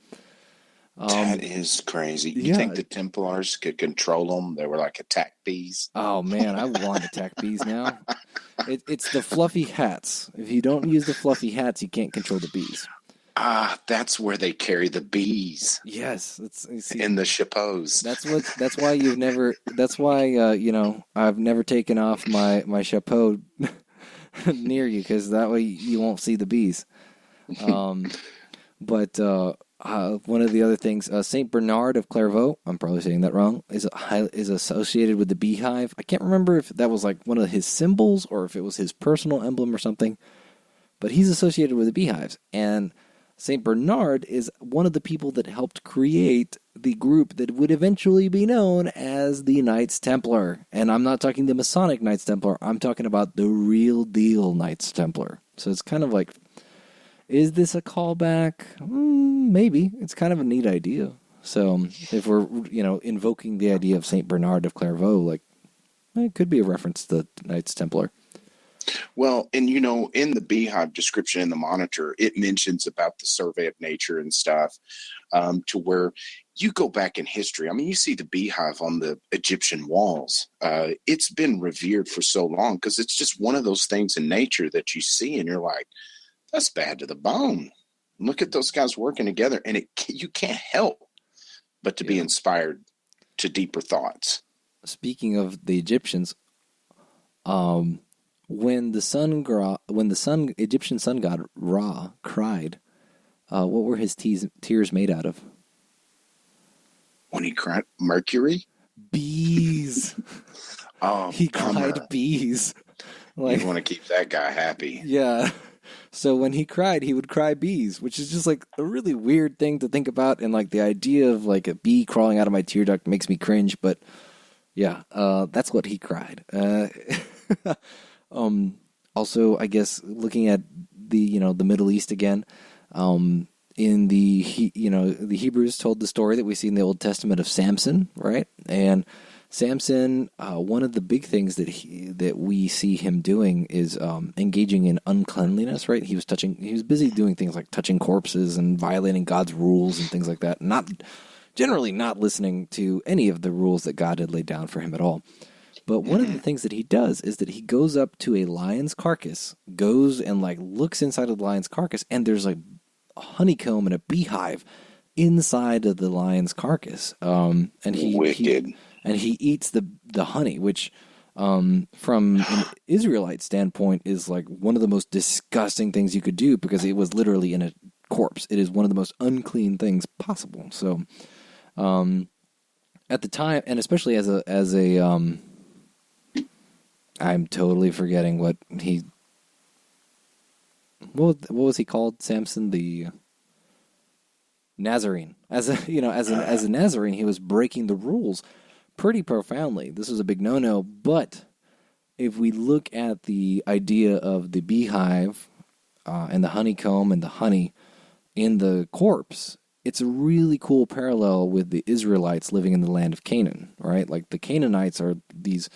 That is crazy. You think the Templars could control them? They were like attack bees. Oh, man, I want attack bees now. It's the fluffy hats. If you don't use the fluffy hats, you can't control the bees. That's where they carry the bees. Yes, in the chapeaus. That's why you've never. That's why I've never taken off my chapeau near you, because that way you won't see the bees. But one of the other things, Saint Bernard of Clairvaux, I'm probably saying that wrong, is associated with the beehive. I can't remember if that was like one of his symbols or if it was his personal emblem or something. But he's associated with the beehives, and St. Bernard is one of the people that helped create the group that would eventually be known as the Knights Templar. And I'm not talking the Masonic Knights Templar. I'm talking about the real deal Knights Templar. So it's kind of like, is this a callback? Maybe. It's kind of a neat idea. So if we're, invoking the idea of St. Bernard of Clairvaux, like, it could be a reference to the Knights Templar. Well, and in the beehive description in the monitor, it mentions about the survey of nature and stuff, to where you go back in history. I mean, you see the beehive on the Egyptian walls. It's been revered for so long because it's just one of those things in nature that you see and you're like, that's bad to the bone. Look at those guys working together, and you can't help but to be inspired to deeper thoughts. Speaking of the Egyptians, when the Egyptian sun god Ra cried, what were his tears made out of? When he cried, mercury? Bees. Oh, he cried bees. Like, you want to keep that guy happy. Yeah. So when he cried, he would cry bees, which is just like a really weird thing to think about. And like the idea of like a bee crawling out of my tear duct makes me cringe. But yeah, that's what he cried. Also, I guess looking at the Middle East again, in the Hebrews told the story that we see in the Old Testament of Samson, right? And Samson, one of the big things that we see him doing is engaging in uncleanliness, right? He was busy doing things like touching corpses and violating God's rules and things like that. Generally not listening to any of the rules that God had laid down for him at all. But one of the things that he does is that he goes up to a lion's carcass, goes and like looks inside of the lion's carcass, and there's like a honeycomb and a beehive inside of the lion's carcass. And he eats the honey, which from an Israelite standpoint is like one of the most disgusting things you could do, because it was literally in a corpse. It is one of the most unclean things possible. So at the time, and especially as a I'm totally forgetting what was he called? Samson, the Nazarene. As a Nazarene, he was breaking the rules pretty profoundly. This was a big no-no, but if we look at the idea of the beehive and the honeycomb and the honey in the corpse, it's a really cool parallel with the Israelites living in the land of Canaan, right? Like the Canaanites are these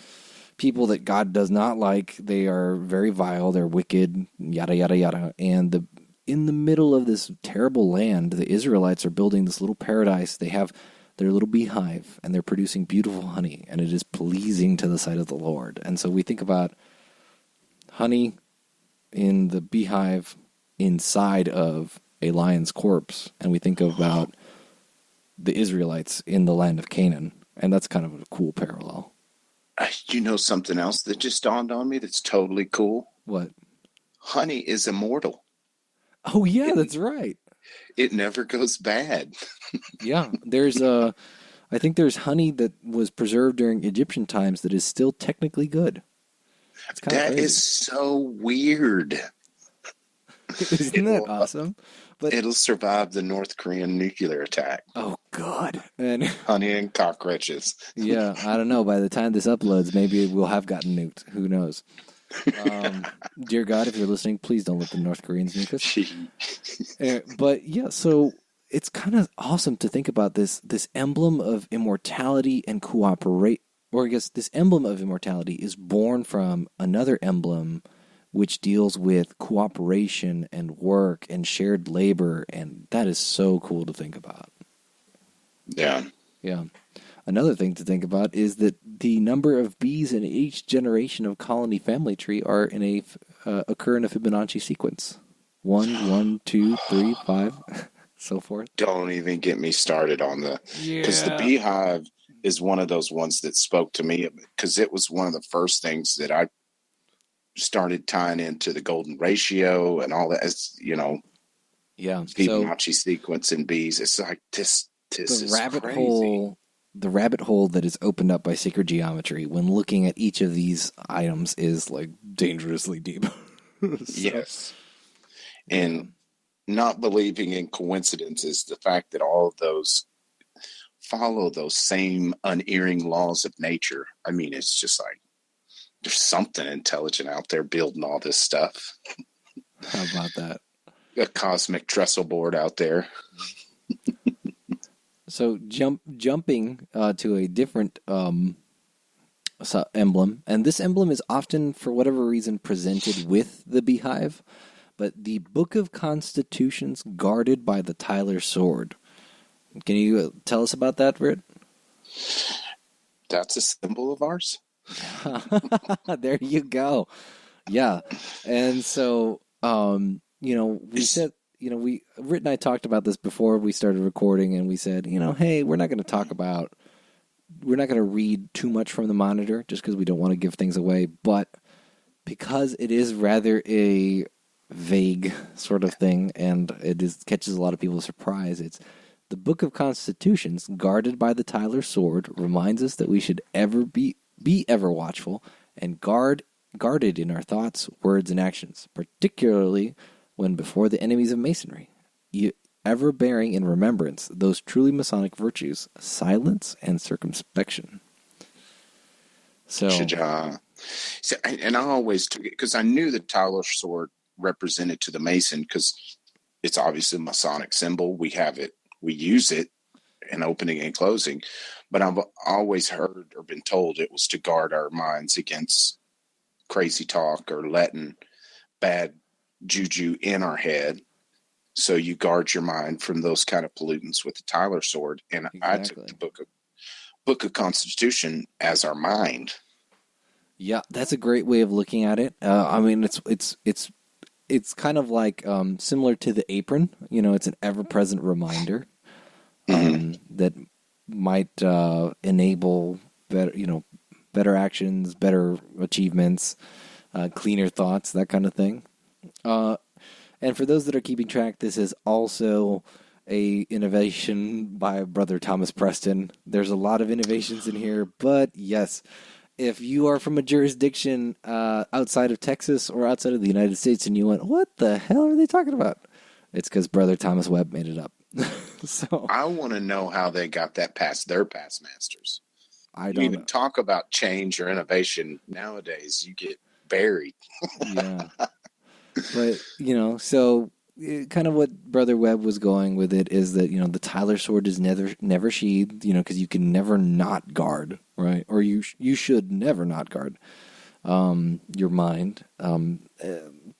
people that God does not like. They are very vile. They're wicked, yada, yada, yada. And in the middle of this terrible land, the Israelites are building this little paradise. They have their little beehive, and they're producing beautiful honey, and it is pleasing to the sight of the Lord. And so we think about honey in the beehive inside of a lion's corpse, and we think about the Israelites in the land of Canaan, and that's kind of a cool parallel. You know something else that just dawned on me that's totally cool? What? Honey is immortal. Oh, yeah, that's right. It never goes bad. Yeah, I think there's honey that was preserved during Egyptian times that is still technically good. That crazy. Is so weird. Isn't that awesome? But it'll survive the North Korean nuclear attack. Oh, God. And honey and cockroaches. Yeah, I don't know. By the time this uploads, maybe we'll have gotten nuked. Who knows? Dear God, if you're listening, please don't let the North Koreans nuke us. But yeah, so it's kind of awesome to think about this emblem of immortality and cooperate. Or I guess this emblem of immortality is born from another emblem which deals with cooperation and work and shared labor, and that is so cool to think about. Yeah. Yeah. Another thing to think about is that the number of bees in each generation of colony family tree are occur in a Fibonacci sequence. 1, 1, 2, 3, 5, so forth. Don't even get me started on because the beehive is one of those ones that spoke to me, because it was one of the first things that I started tying into the golden ratio and all that, as Fibonacci sequence and bees. It's like this is rabbit crazy. hole. The rabbit hole that is opened up by sacred geometry when looking at each of these items is like dangerously deep. Yes. And not believing in coincidences, the fact that all of those follow those same unerring laws of nature. I mean, it's just like there's something intelligent out there building all this stuff. How about that? A cosmic trestle board out there. So jumping to a different emblem, and this emblem is often, for whatever reason, presented with the beehive, but the Book of Constitutions guarded by the Tyler sword. Can you tell us about that, Rhit? That's a symbol of ours? There you go. Yeah. And so, we said, Rhit and I talked about this before we started recording, and we said, hey, we're not going to read too much from the monitor just because we don't want to give things away. But because it is rather a vague sort of thing, and catches a lot of people's surprise, it's the Book of Constitutions, guarded by the Tyler sword, reminds us that we should ever be ever watchful and guarded in our thoughts, words, and actions, particularly when before the enemies of Masonry, ever bearing in remembrance those truly Masonic virtues, silence and circumspection. So, and I always took it because I knew the Tyler sword represented to the Mason, because it's obviously a Masonic symbol. We have it, we use it in opening and closing, but I've always heard or been told it was to guard our minds against crazy talk or letting bad juju in our head. So you guard your mind from those kind of pollutants with the Tyler sword. And exactly. I took the Book of Constitution as our mind. Yeah, that's a great way of looking at it. I mean, it's kind of like similar to the apron. It's an ever-present reminder that might enable better actions, better achievements, cleaner thoughts, that kind of thing. And for those that are keeping track, this is also a innovation by Brother Thomas Preston. There's a lot of innovations in here, but yes, if you are from a jurisdiction outside of Texas or outside of the United States and you went, what the hell are they talking about? It's because Brother Thomas Webb made it up. So I want to know how they got that past their past masters. I You don't even know. talk about change or innovation nowadays, you get buried. Yeah. But, so kind of what Brother Webb was going with it is that, the Tyler sword is never sheathed, because you can never not guard, right? Or you should never not guard your mind.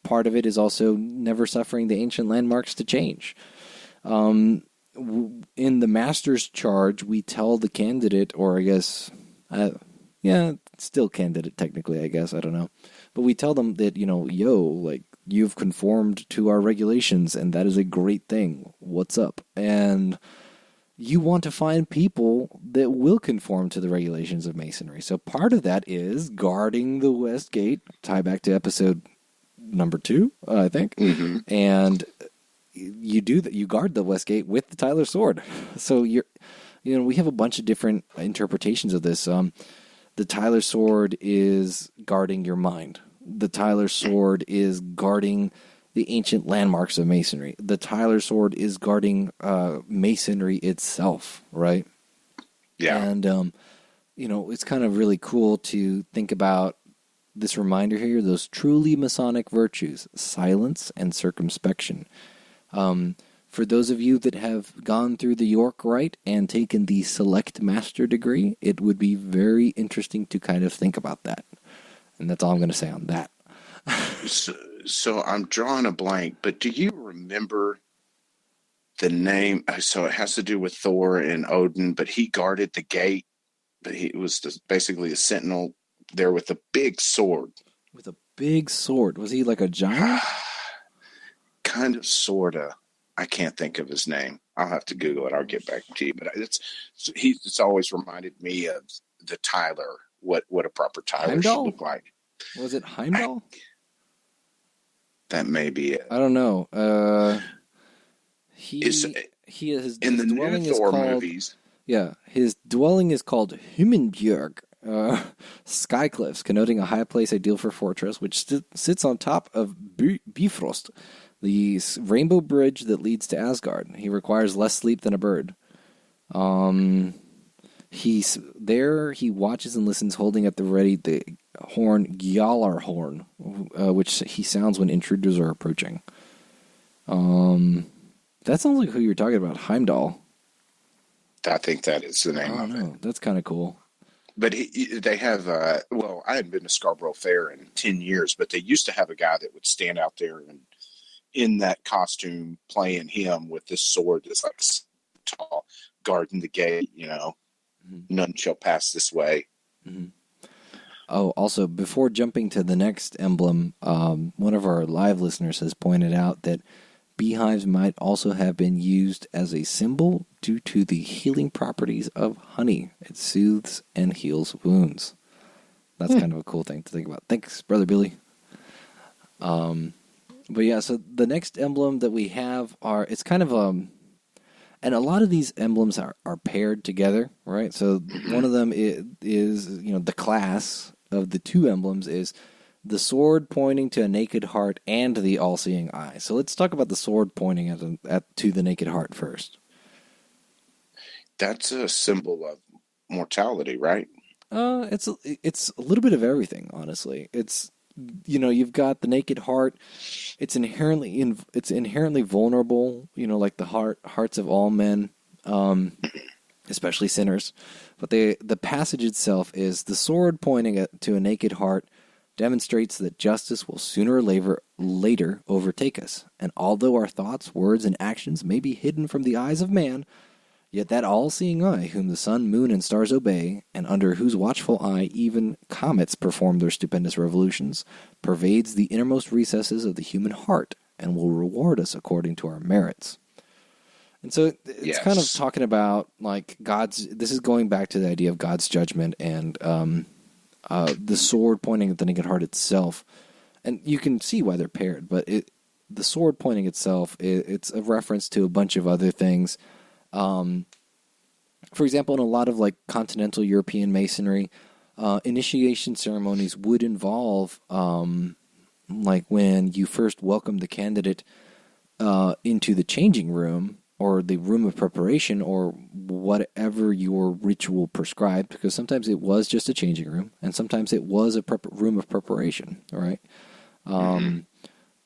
Part of it is also never suffering the ancient landmarks to change. In the master's charge, we tell the candidate, or I guess, still candidate technically, I guess, I don't know. But we tell them that, you've conformed to our regulations, and that is a great thing. What's up? And you want to find people that will conform to the regulations of Masonry. So part of that is guarding the West Gate, tie back to episode number 2, I think. Mm-hmm. And you do that. You guard the West Gate with the Tyler sword. So we have a bunch of different interpretations of this. The Tyler sword is guarding your mind. The Tyler sword is guarding the ancient landmarks of Masonry. The Tyler sword is guarding Masonry itself, right? Yeah. And, it's kind of really cool to think about this reminder here, those truly Masonic virtues, silence and circumspection. For those of you that have gone through the York Rite and taken the Select Master degree, it would be very interesting to kind of think about that. And that's all I'm going to say on that. So I'm drawing a blank, but do you remember the name? So it has to do with Thor and Odin, but he guarded the gate. But he was basically a sentinel there with a big sword. With a big sword? Was he like a giant? Kind of, sorta. I can't think of his name. I'll have to Google it. I'll get back to you. But it's always reminded me of the Tyler. What a proper Tyler Heimdall? should look like. Was it Heimdall? That may be it. I don't know. He is in the new Thor movies. Yeah, his dwelling is called Himmelsbjerg, Skycliffs, connoting a high place ideal for fortress, which sits on top of Bifrost, the rainbow bridge that leads to Asgard. He requires less sleep than a bird. He watches and listens, holding at the ready the horn Gjallar horn, which he sounds when intruders are approaching. That sounds like who you're talking about, Heimdall. I think that is the name of it. That's kind of cool. But they have, I hadn't been to Scarborough Fair in 10 years, but they used to have a guy that would stand out there and in that costume playing him with this sword that's like tall, guarding the gate, none shall pass this way. Mm-hmm. Oh, also, before jumping to the next emblem, one of our live listeners has pointed out that beehives might also have been used as a symbol due to the healing properties of honey. It soothes and heals wounds. That's kind of a cool thing to think about. Thanks, Brother Billy. But yeah, so the next emblem that we have it's kind of and a lot of these emblems are paired together, right? So one of them is the class of the two emblems is the sword pointing to a naked heart and the all-seeing eye. So let's talk about the sword pointing to the naked heart first. That's a symbol of mortality, right? It's a little bit of everything, honestly. It's you've got the naked heart. It's inherently vulnerable. Like the hearts of all men, especially sinners. But the passage itself is the sword pointing to a naked heart demonstrates that justice will sooner or later overtake us. And although our thoughts, words, and actions may be hidden from the eyes of man, yet that all-seeing eye, whom the sun, moon, and stars obey, and under whose watchful eye even comets perform their stupendous revolutions, pervades the innermost recesses of the human heart, and will reward us according to our merits. And so it's kind of talking about like this is going back to the idea of God's judgment and the sword pointing at the naked heart itself. And you can see why they're paired, but the sword pointing itself, it's a reference to a bunch of other things. For example, in a lot of like continental European masonry, initiation ceremonies would involve like when you first welcome the candidate into the changing room, or the room of preparation, or whatever your ritual prescribed, because sometimes it was just a changing room, and sometimes it was a room of preparation, all right?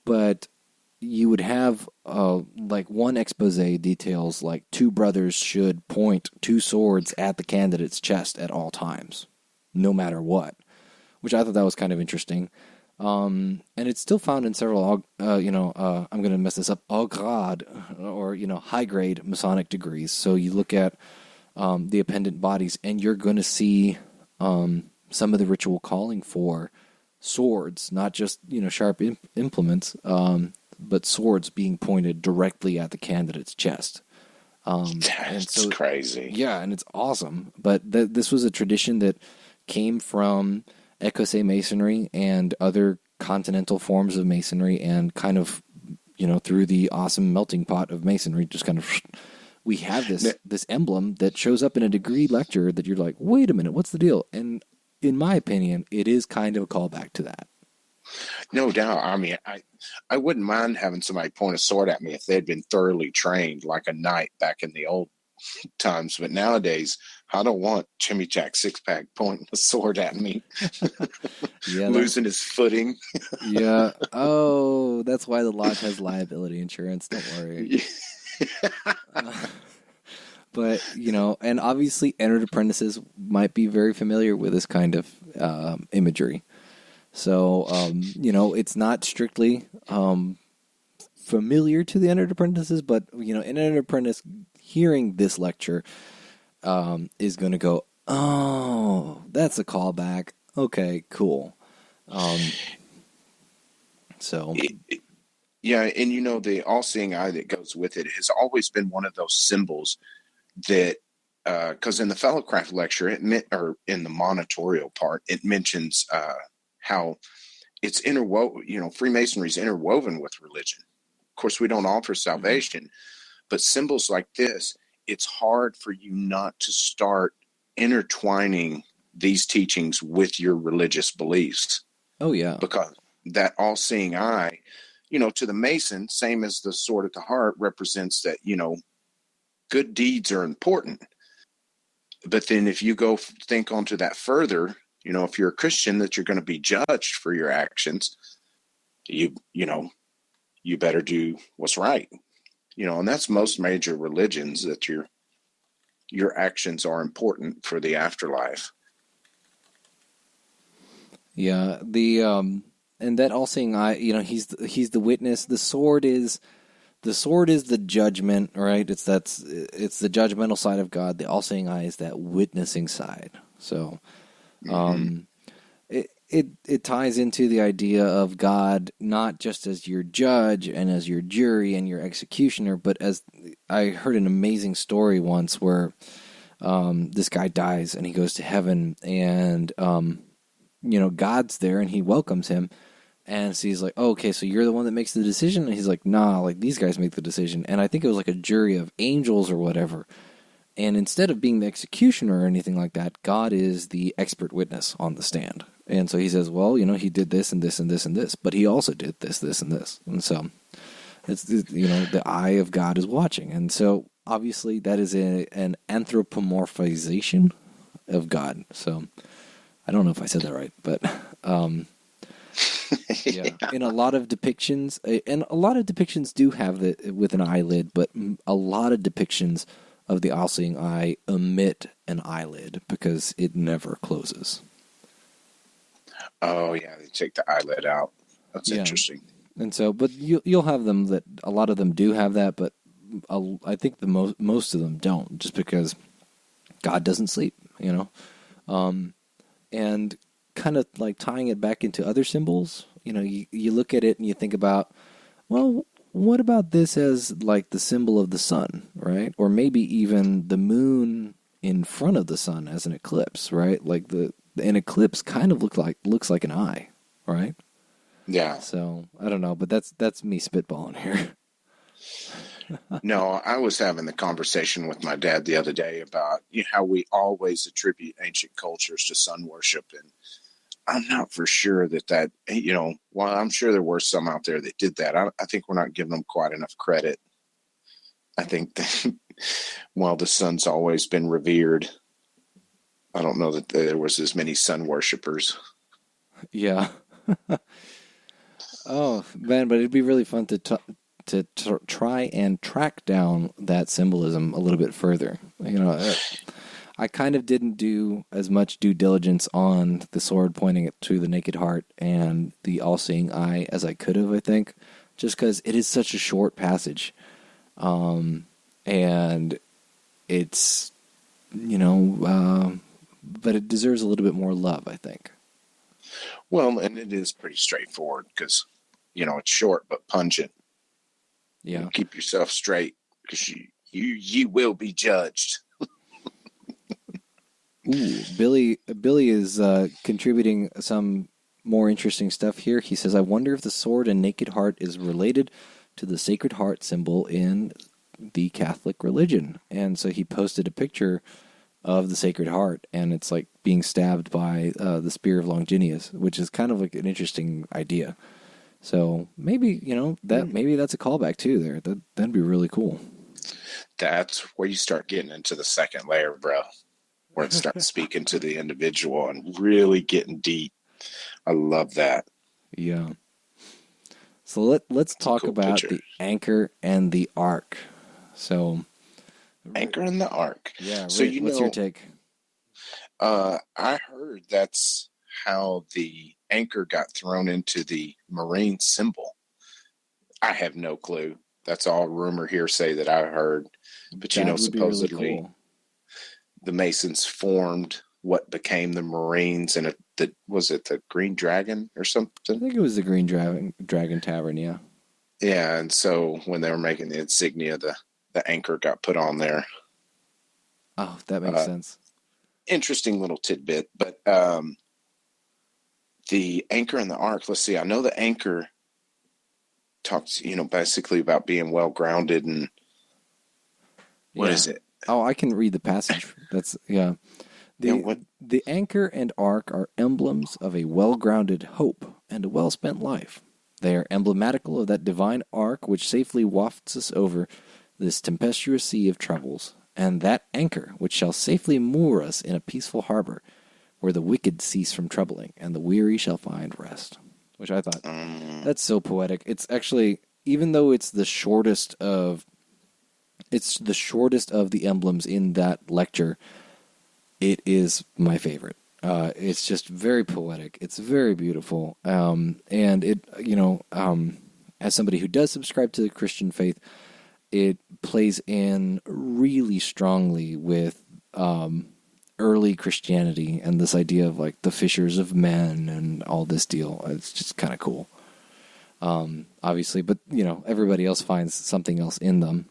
But you would have, like, one expose details, like, 2 brothers should point 2 swords at the candidate's chest at all times, no matter what, which I thought that was kind of interesting. And it's still found in several, I'm going to mess this up, Augrade, or, high-grade Masonic degrees. So you look at the appendant bodies, and you're going to see some of the ritual calling for swords, not just, sharp implements, but swords being pointed directly at the candidate's chest. That's crazy. Yeah, and it's awesome. But this was a tradition that came from Écossais masonry and other continental forms of masonry, and kind of, through the awesome melting pot of masonry, just kind of, we have this emblem that shows up in a degree lecture that you're like, wait a minute, what's the deal? And in my opinion, it is kind of a callback to that. No doubt. I mean, I wouldn't mind having somebody point a sword at me if they'd been thoroughly trained like a knight back in the old times. But nowadays, I don't want Jimmy Jack Sixpack pointing a sword at me, losing his footing. Yeah. Oh, that's why the lodge has liability insurance. Don't worry. But, and obviously entered apprentices might be very familiar with this kind of imagery. So, it's not strictly familiar to the entered apprentices, but, an entered apprentice hearing this lecture is going to go, oh, that's a callback. Okay, cool. Yeah, and the all-seeing eye that goes with it has always been one of those symbols that, because in the Fellowcraft lecture, or in the monitorial part, it mentions how it's interwoven, Freemasonry is interwoven with religion. Of course, we don't offer salvation, but symbols like this, it's hard for you not to start intertwining these teachings with your religious beliefs. Oh, yeah. Because that all-seeing eye, to the Mason, same as the sword at the heart, represents that, good deeds are important. But then if you go think onto that further, if you're a Christian, that you're going to be judged for your actions, you better do what's right. And that's most major religions, that your actions are important for the afterlife. Yeah, and that all-seeing eye, he's the witness. The sword is the judgment, right? It's the judgmental side of God. The all-seeing eye is that witnessing side. So, it ties into the idea of God not just as your judge and as your jury and your executioner, but as I heard an amazing story once where this guy dies and he goes to heaven, and God's there and he welcomes him, and so he's like, oh, okay, so you're the one that makes the decision? And he's like, nah, like these guys make the decision. And I think it was like a jury of angels or whatever. And instead of being the executioner or anything like that, God is the expert witness on the stand. And so he says, well, he did this and this and this and this, but he also did this, this, and this. And so it's, the eye of God is watching. And so obviously that is an anthropomorphization of God. So I don't know if I said that right, but yeah. In a lot of depictions, and a lot of depictions do have it with an eyelid, but a lot of depictions of the all-seeing eye omit an eyelid because it never closes. Oh yeah, they take the eyelid out. That's interesting. And so, but you'll have them that a lot of them do have that, but I think the most of them don't, just because God doesn't sleep, and kind of like tying it back into other symbols. You look at it and you think about, well, what about this as like the symbol of the sun, right? Or maybe even the moon in front of the sun as an eclipse, right? Like an eclipse kind of looks like an eye, right? Yeah. So I don't know, but that's me spitballing here. No, I was having the conversation with my dad the other day about how we always attribute ancient cultures to sun worship, and I'm not for sure that while I'm sure there were some out there that did that, I think we're not giving them quite enough credit. I think that while the sun's always been revered, I don't know that there was as many sun worshippers. Yeah. Oh, man, but it'd be really fun to try and track down that symbolism a little bit further. I kind of didn't do as much due diligence on the sword pointing to the naked heart and the all-seeing eye as I could have, I think, just because it is such a short passage. And it's, but it deserves a little bit more love, I think. Well, and it is pretty straightforward because, it's short but pungent. Yeah. Keep yourself straight because you will be judged. Ooh, Billy is contributing some more interesting stuff here. He says, I wonder if the sword and naked heart is related to the Sacred Heart symbol in the Catholic religion. And so he posted a picture of the Sacred Heart, and it's like being stabbed by the Spear of Longinus, which is kind of like an interesting idea. So maybe, maybe that's a callback too there. That'd be really cool. That's where you start getting into the second layer, bro, where it starts speaking to the individual and really getting deep. I love that. Yeah. So let's talk about the anchor and the arc. So anchor and the arc. Yeah. So what's your take? I heard that's how the anchor got thrown into the Marine symbol. I have no clue. That's all rumor hearsay that I heard. But supposedly really cool. The Masons formed what became the Marines, and was it the Green Dragon or something? I think it was the Green Dragon Tavern, yeah. Yeah, and so when they were making the insignia, the anchor got put on there. Oh, that makes sense. Interesting little tidbit, but the anchor and the arc, let's see, I know the anchor talks, basically about being well grounded and what is it? Oh, I can read the passage. That's, yeah. The anchor and arc are emblems of a well-grounded hope and a well-spent life. They are emblematical of that divine arc which safely wafts us over this tempestuous sea of troubles, and that anchor which shall safely moor us in a peaceful harbor, where the wicked cease from troubling, and the weary shall find rest. Which I thought, that's so poetic. It's actually, even though it's the shortest of the emblems in that lecture, it is my favorite. It's just very poetic. It's very beautiful. And it, as somebody who does subscribe to the Christian faith, it plays in really strongly with early Christianity and this idea of like the fishers of men and all this deal. It's just kind of cool. Obviously, but everybody else finds something else in them.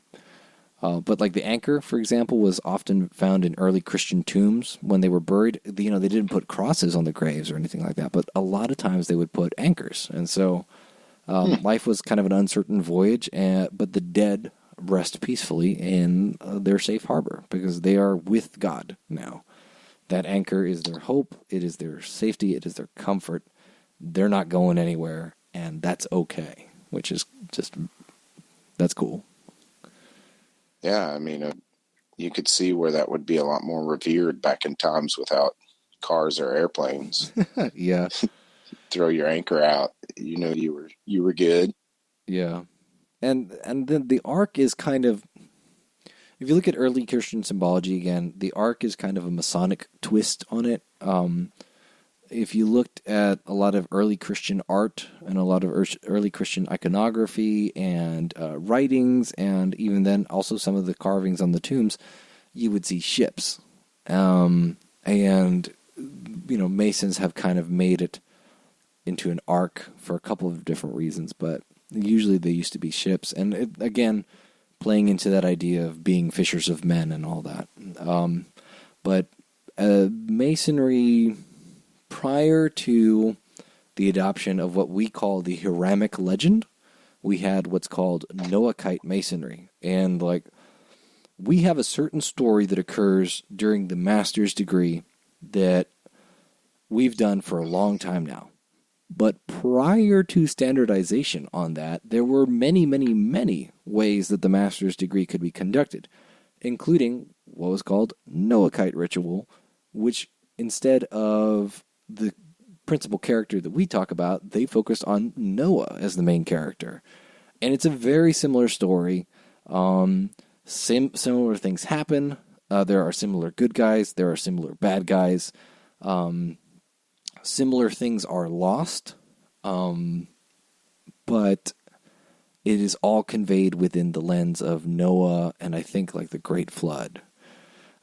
But like the anchor, for example, was often found in early Christian tombs when they were buried. They didn't put crosses on the graves or anything like that, but a lot of times they would put anchors. And so life was kind of an uncertain voyage, but the dead rest peacefully in their safe harbor because they are with God now. That anchor is their hope. It is their safety. It is their comfort. They're not going anywhere, and that's okay, which is just, that's cool. Yeah, I mean, you could see where that would be a lot more revered back in times without cars or airplanes. Yeah. Throw your anchor out, you were good. Yeah. And then the arc is kind of, if you look at early Christian symbology again, the arc is kind of a Masonic twist on it. If you looked at a lot of early Christian art and a lot of early Christian iconography and writings, and even then also some of the carvings on the tombs, you would see ships. And, Masons have kind of made it into an arc for a couple of different reasons, but usually they used to be ships. And it, again, playing into that idea of being fishers of men and all that. But Masonry, prior to the adoption of what we call the Hiramic legend, we had what's called Noahite Masonry. And we have a certain story that occurs during the master's degree that we've done for a long time now. But prior to standardization on that, there were many, many, many ways that the master's degree could be conducted, including what was called Noahite ritual, which instead of the principal character that we talk about, they focused on Noah as the main character. And it's a very similar story. Similar things happen. There are similar good guys. There are similar bad guys. Similar things are lost. But it is all conveyed within the lens of Noah and I think like the Great Flood.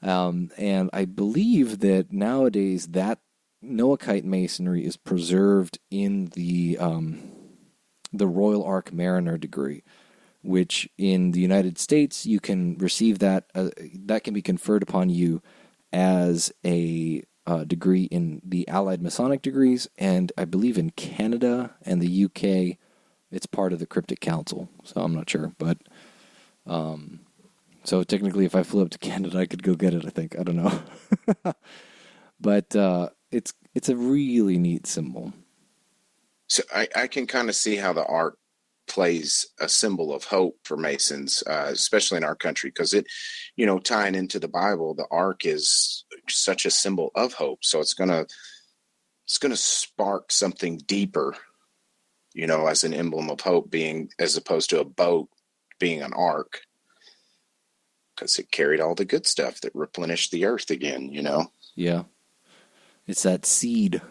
And I believe that nowadays that Noahite masonry is preserved in the Royal Ark Mariner degree, which in the United States you can receive that. That can be conferred upon you as a degree in the Allied Masonic degrees, and I believe in Canada and the UK it's part of the Cryptic Council, so I'm not sure. But so technically if I flew up to Canada I could go get it, I think. I don't know. But it's a really neat symbol. So I can kind of see how the Ark plays a symbol of hope for Masons, especially in our country, because it, tying into the Bible, the Ark is such a symbol of hope. So it's gonna spark something deeper, as an emblem of hope, being as opposed to a boat being an ark, because it carried all the good stuff that replenished the earth again. Yeah, it's that seed.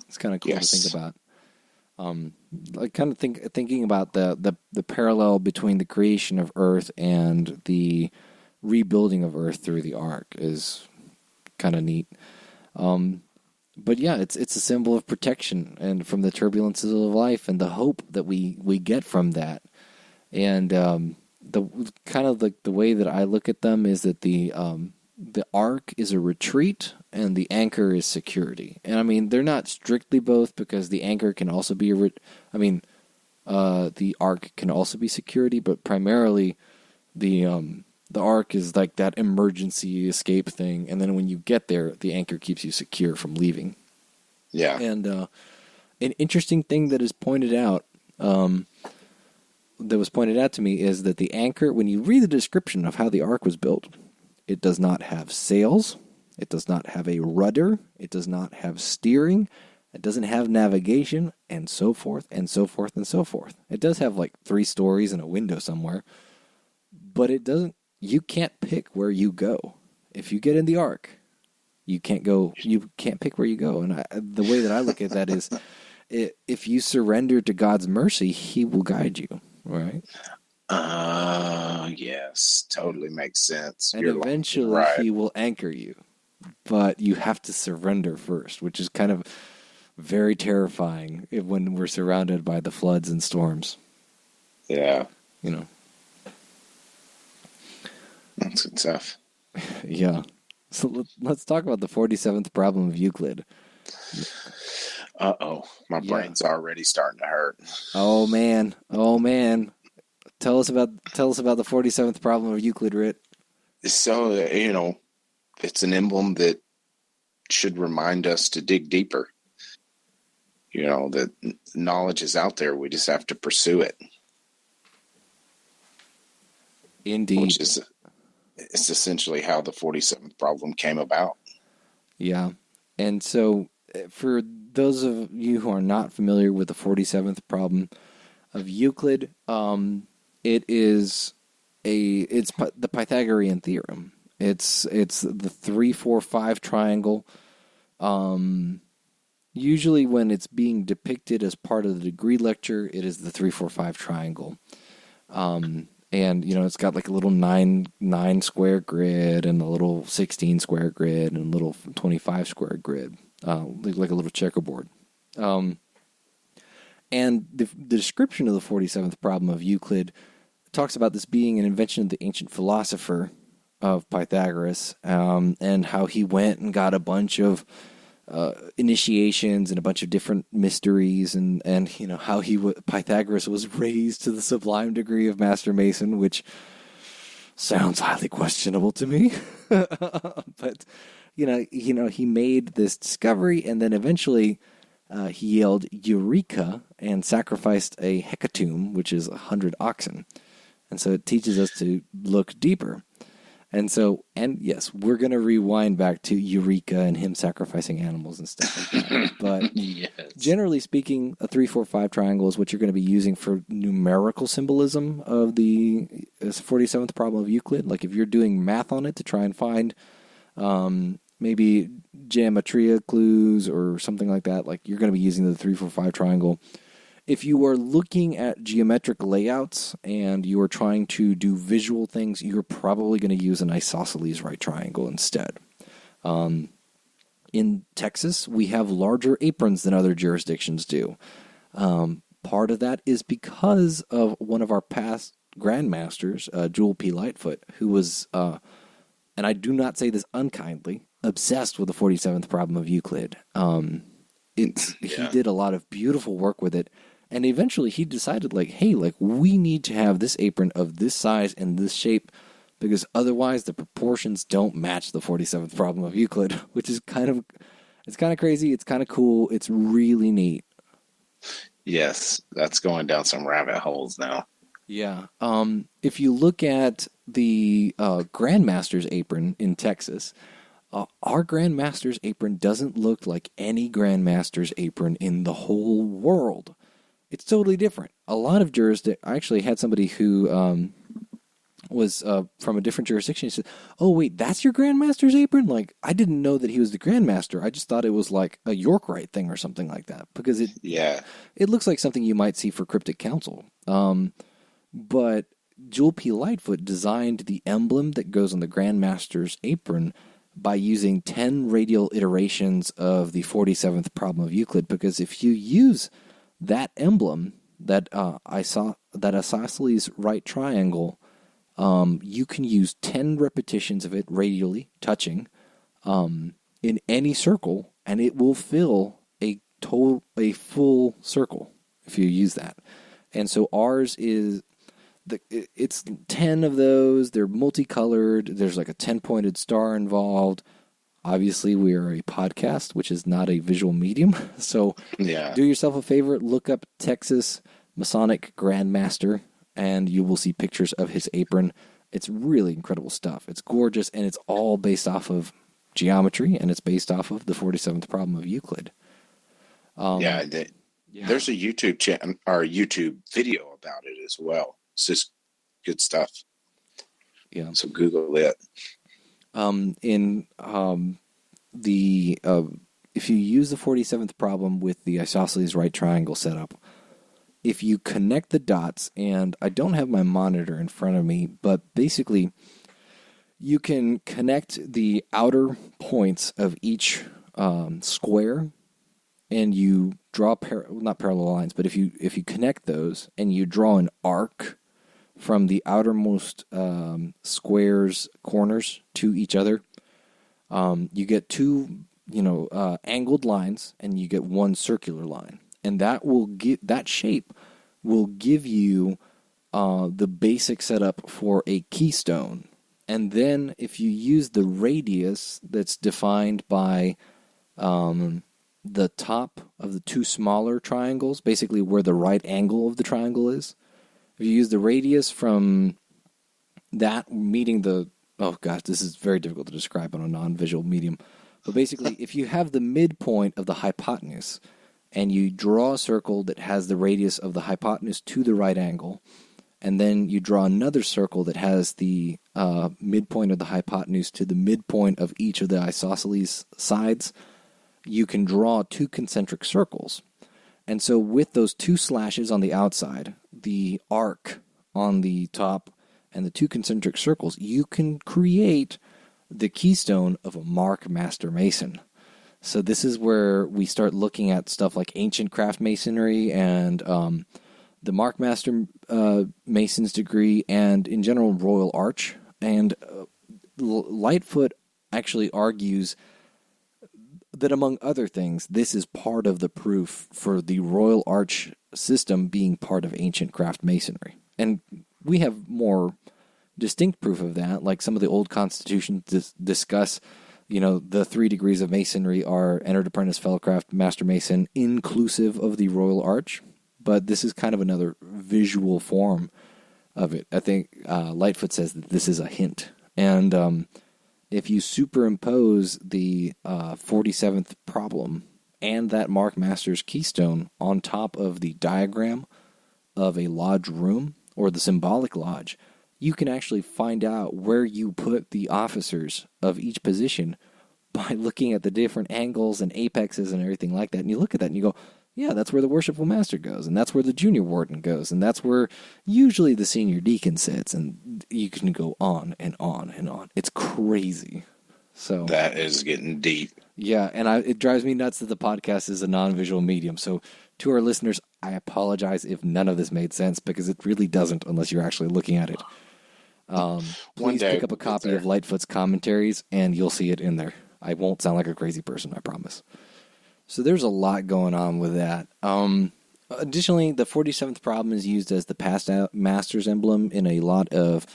It's kind of cool Yes. to think about. I kind of thinking about the parallel between the creation of Earth and the rebuilding of Earth through the Ark is kind of neat. But yeah, it's a symbol of protection and from the turbulences of life and the hope that we get from that. And the kind of like the way that I look at them is that the Ark is a retreat and the anchor is security. And I mean, they're not strictly both, because the anchor can also be the Ark can also be security, but primarily the Ark is like that emergency escape thing, and then when you get there, the anchor keeps you secure from leaving. Yeah. And an interesting thing that is pointed out, that was pointed out to me, is that the anchor, when you read the description of how the Ark was built, it does not have sails, it does not have a rudder, it does not have steering, it doesn't have navigation, and so forth, and so forth, and so forth. It does have like 3 stories and a window somewhere, but it doesn't. You can't pick where you go. If you get in the Ark, you can't pick where you go. And the way that I look at that is, if you surrender to God's mercy, He will guide you, right? Yes, totally makes sense. And eventually right. He will anchor you. But you have to surrender first, which is kind of very terrifying when we're surrounded by the floods and storms. Yeah. That's good stuff. Yeah. So let's talk about the 47th problem of Euclid. Uh-oh. My brain's already starting to hurt. Oh man. Tell us about the 47th problem of Euclid, Rhit. So, it's an emblem that should remind us to dig deeper. That knowledge is out there. We just have to pursue it. Indeed. It's essentially how the 47th problem came about. Yeah. And so for those of you who are not familiar with the 47th problem of Euclid, it's the Pythagorean theorem. It's the 3-4-5 triangle. Usually when it's being depicted as part of the degree lecture, it is the 3-4-5 triangle. And, it's got like a little 9 square grid and a little 16 square grid and a little 25 square grid, like a little checkerboard. And the description of the 47th problem of Euclid talks about this being an invention of the ancient philosopher of Pythagoras, and how he went and got a bunch of initiations and a bunch of different mysteries, and how Pythagoras was raised to the sublime degree of Master Mason, which sounds highly questionable to me. But he made this discovery, and then eventually he yelled Eureka and sacrificed a hecatomb, which is 100 oxen. And so it teaches us to look deeper. And so, and yes, we're going to rewind back to Eureka and him sacrificing animals and stuff like that. But Yes. generally speaking, a 3-4-5 triangle is what you're going to be using for numerical symbolism of the 47th problem of Euclid. Like if you're doing math on it to try and find maybe geometria clues or something like that, like you're going to be using the 3-4-5 triangle. If you are looking at geometric layouts and you are trying to do visual things, you're probably going to use an isosceles right triangle instead. In Texas, we have larger aprons than other jurisdictions do. Part of that is because of one of our past grandmasters, Jewel P. Lightfoot, who was, and I do not say this unkindly, obsessed with the 47th problem of Euclid. He did a lot of beautiful work with it. And eventually he decided, like, hey, like, we need to have this apron of this size and this shape because otherwise the proportions don't match the 47th problem of Euclid, which is kind of crazy. It's kind of cool. It's really neat. Yes, that's going down some rabbit holes now. Yeah. If you look at the Grandmaster's apron in Texas, our Grandmaster's apron doesn't look like any Grandmaster's apron in the whole world. It's totally different. A lot of jurisdictions, I actually had somebody who was from a different jurisdiction. He said, oh, wait, that's your Grandmaster's apron? Like, I didn't know that he was the Grandmaster. I just thought it was like a York Rite thing or something like that. Because it looks like something you might see for Cryptic Council. But Jewel P. Lightfoot designed the emblem that goes on the Grandmaster's apron by using 10 radial iterations of the 47th problem of Euclid. Because if you use that emblem, that isosceles right triangle, you can use 10 repetitions of it radially, touching, in any circle, and it will fill a full circle if you use that. And so ours is, it's 10 of those. They're multicolored. There's like a 10-pointed star involved. Obviously, we are a podcast, which is not a visual medium. So do yourself a favor, look up Texas Masonic Grandmaster, and you will see pictures of his apron. It's really incredible stuff. It's gorgeous, and it's all based off of geometry, and it's based off of the 47th problem of Euclid. There's a YouTube channel or YouTube video about it as well. It's just good stuff. Yeah. So Google it. If you use the 47th problem with the isosceles right triangle setup, if you connect the dots, and I don't have my monitor in front of me, but basically you can connect the outer points of each square, and you draw not parallel lines, but if you connect those and you draw an arc from the outermost squares corners to each other, you get two angled lines, and you get one circular line, and that shape will give you the basic setup for a keystone. And then if you use the radius that's defined by the top of the two smaller triangles, basically where the right angle of the triangle is, if you use the radius from that meeting the, oh gosh, this is very difficult to describe on a non-visual medium. But basically, if you have the midpoint of the hypotenuse and you draw a circle that has the radius of the hypotenuse to the right angle, and then you draw another circle that has the midpoint of the hypotenuse to the midpoint of each of the isosceles sides, you can draw two concentric circles. And so with those two slashes on the outside, the arc on the top, and the two concentric circles, you can create the keystone of a Mark Master Mason. So this is where we start looking at stuff like ancient craft masonry and the Mark Master Mason's degree, and in general Royal Arch. And Lightfoot actually argues that, among other things, this is part of the proof for the Royal Arch system being part of ancient craft masonry. And we have more distinct proof of that, like some of the old constitutions discuss the 3 degrees of masonry are entered apprentice, fellowcraft, master mason, inclusive of the royal arch. But this is kind of another visual form of it. I think Lightfoot says that this is a hint. And if you superimpose the 47th problem and that Mark Masters keystone on top of the diagram of a lodge room or the symbolic lodge, you can actually find out where you put the officers of each position by looking at the different angles and apexes and everything like that. And you look at that and you go, yeah, that's where the worshipful master goes, and that's where the junior warden goes, and that's where usually the senior deacon sits, and you can go on and on and on. It's crazy. So that is getting deep. Yeah, and it drives me nuts that the podcast is a non-visual medium. So to our listeners, I apologize if none of this made sense, because it really doesn't unless you're actually looking at it. Please pick up a copy of Lightfoot's commentaries, and you'll see it in there. I won't sound like a crazy person, I promise. So there's a lot going on with that. Additionally, the 47th problem is used as the past master's emblem in a lot of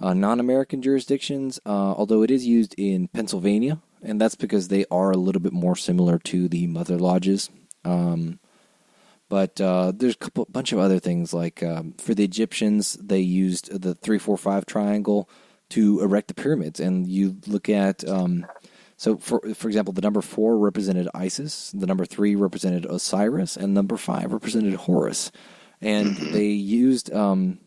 non-American jurisdictions, although it is used in Pennsylvania, and that's because they are a little bit more similar to the mother lodges. But there's a bunch of other things, like for the Egyptians, they used the 3-4-5 triangle to erect the pyramids. And you look at, so for example, the number 4 represented Isis, the number 3 represented Osiris, and number 5 represented Horus. And they used, one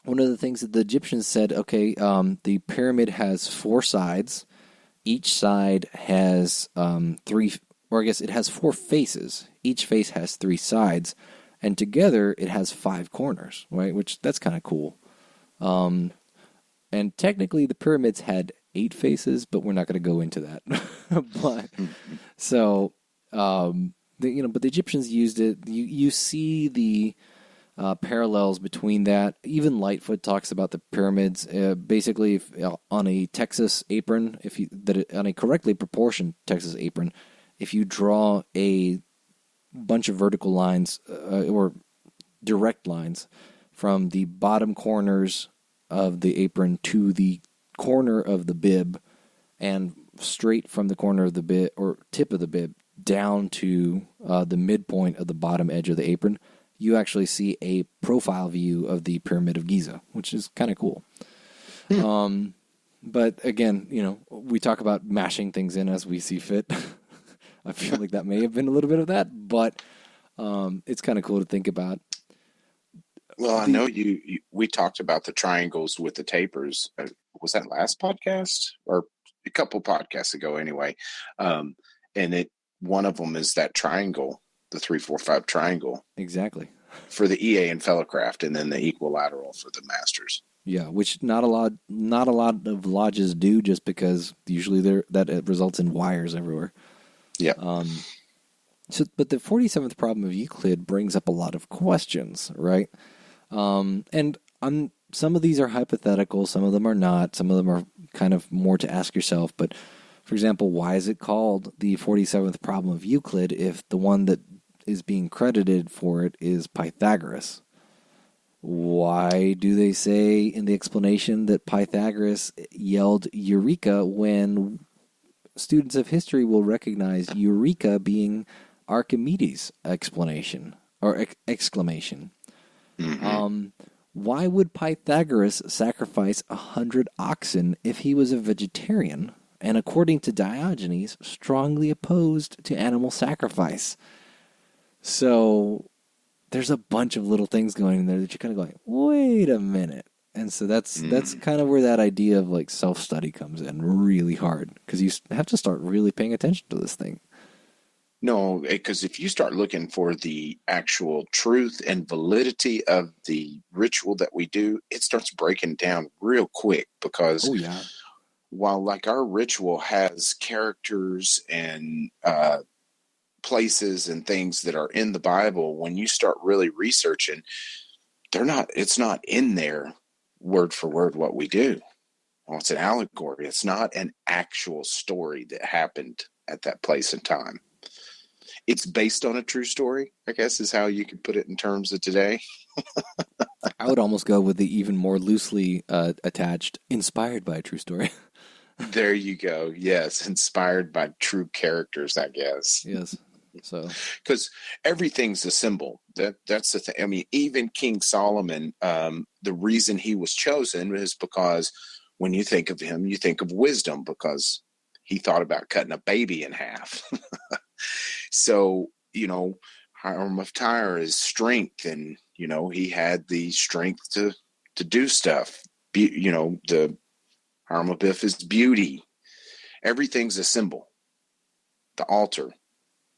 of the things that the Egyptians said, okay, the pyramid has 4 sides. Each side has 3, or I guess it has 4 faces. Each face has 3 sides, and together it has 5 corners, right? Which, that's kind of cool. And technically the pyramids had 8 faces, but we're not going to go into that. But so, but the Egyptians used it. You see the parallels between that. Even Lightfoot talks about the pyramids. Basically, on a Texas apron, on a correctly proportioned Texas apron, if you draw a bunch of vertical lines or direct lines from the bottom corners of the apron to the corner of the bib, and straight from the corner of the bib or tip of the bib down to the midpoint of the bottom edge of the apron, you actually see a profile view of the Pyramid of Giza, which is kind of cool. But again, we talk about mashing things in as we see fit. I feel like that may have been a little bit of that, but it's kind of cool to think about. Well, I know we talked about the triangles with the tapers. Was that last podcast or a couple podcasts ago anyway? And one of them is that triangle, the 3-4-5 triangle. Exactly. For the EA and Fellowcraft, and then the equilateral for the Masters. Yeah, which not a lot of lodges do, just because usually that results in wires everywhere. Yeah. But the 47th problem of Euclid brings up a lot of questions, right? And some of these are hypothetical, some of them are not, some of them are kind of more to ask yourself. But, for example, why is it called the 47th problem of Euclid if the one that is being credited for it is Pythagoras? Why do they say in the explanation that Pythagoras yelled Eureka when students of history will recognize Eureka being Archimedes' explanation or exclamation? Mm-hmm. Why would Pythagoras sacrifice 100 oxen if he was a vegetarian and, according to Diogenes, strongly opposed to animal sacrifice? So there's a bunch of little things going in there that you're kind of going, wait a minute. And so that's kind of where that idea of like self-study comes in really hard, because you have to start really paying attention to this thing. No, because if you start looking for the actual truth and validity of the ritual that we do, it starts breaking down real quick, because while like our ritual has characters and places and things that are in the Bible, when you start really researching, it's not in there word for word what we do. Well, it's an allegory. It's not an actual story that happened at that place and time. It's based on a true story, I guess, is how you could put it in terms of today. I would almost go with the even more loosely attached, inspired by a true story. There you go. Yes, inspired by true characters, I guess. Yes. So, because everything's a symbol. That's the thing. I mean, even King Solomon, the reason he was chosen is because when you think of him, you think of wisdom, because he thought about cutting a baby in half. So, Hiram of Tyre is strength, and he had the strength to do stuff. The Hiram of Biff is beauty. Everything's a symbol. The altar,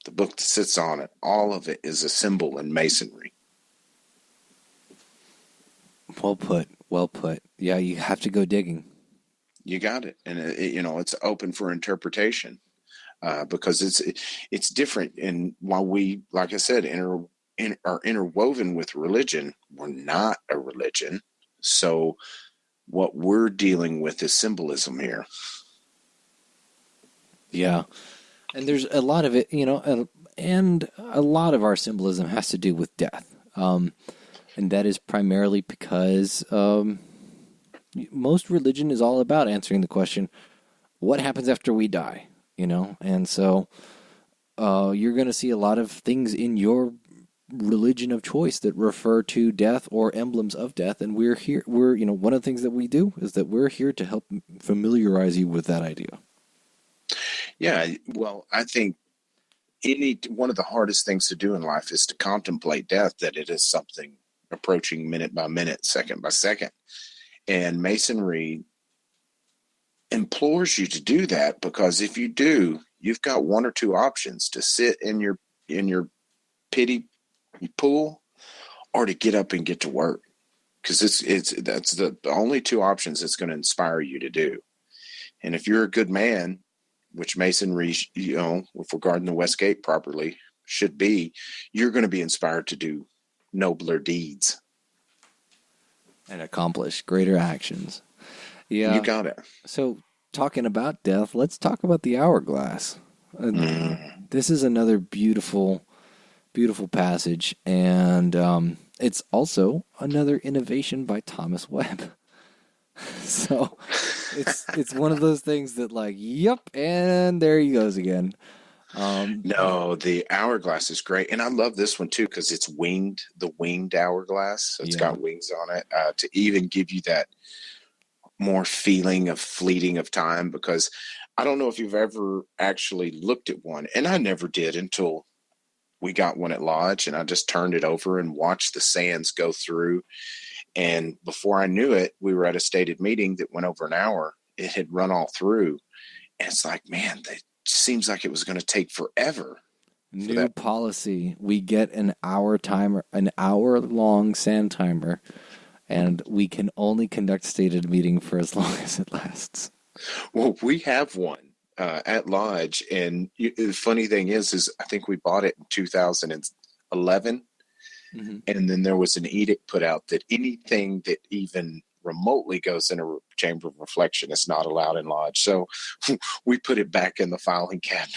the book that sits on it, all of it is a symbol in Masonry. Well put. Well put. Yeah, you have to go digging. You got it, and it's open for interpretation, because it's different. And while we, like I said, are interwoven with religion, we're not a religion. So what we're dealing with is symbolism here. Yeah. And there's a lot of it, and a lot of our symbolism has to do with death. And that is primarily because most religion is all about answering the question, what happens after we die? And so you're going to see a lot of things in your religion of choice that refer to death or emblems of death. And we're here, one of the things that we do is that we're here to help familiarize you with that idea. Yeah, well, I think one of the hardest things to do in life is to contemplate death, that it is something approaching minute by minute, second by second. And Masonry implores you to do that, because if you do, you've got one or two options: to sit in your pity pool, or to get up and get to work. Because that's the only two options it's going to inspire you to do. And if you're a good man, which Masonry, if we're guarding the West Gate properly, should be, you're going to be inspired to do nobler deeds. And accomplish greater actions. Yeah. You got it. So, talking about death, let's talk about the Hourglass. This is another beautiful, beautiful passage, and it's also another innovation by Thomas Webb. So it's one of those things that, like, yep, and there he goes again. No, the Hourglass is great, and I love this one too because it's winged, the winged Hourglass. So it's got wings on it to even give you that more feeling of fleeting of time. Because I don't know if you've ever actually looked at one, and I never did until we got one at Lodge, and I just turned it over and watched the sands go through. And before I knew it, we were at a stated meeting that went over an hour. It had run all through. And it's like, man, it seems like it was going to take forever. New policy. We get an hour-long sand timer, and we can only conduct stated meeting for as long as it lasts. Well, we have one at Lodge. And the funny thing is I think we bought it in 2011. Mm-hmm. And then there was an edict put out that anything that even remotely goes in a chamber of reflection is not allowed in Lodge. So we put it back in the filing cabinet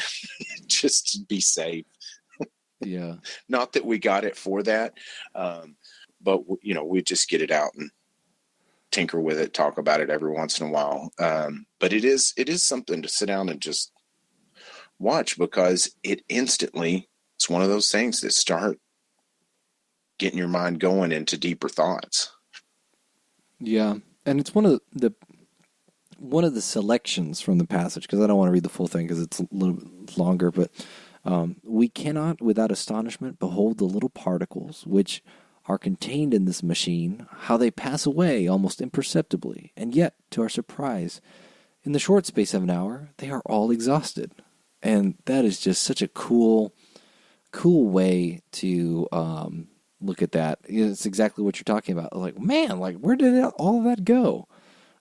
just to be safe. Yeah. Not that we got it for that, but we just get it out and tinker with it, talk about it every once in a while. But it is something to sit down and just watch, because it's one of those things that start getting your mind going into deeper thoughts. Yeah, and it's one of the selections from the passage, because I don't want to read the full thing because it's a little longer, but we cannot without astonishment behold the little particles which are contained in this machine, how they pass away almost imperceptibly, and yet, to our surprise, in the short space of an hour, they are all exhausted. And that is just such a cool way to look at that. It's exactly what you're talking about. Like, man, where did all of that go?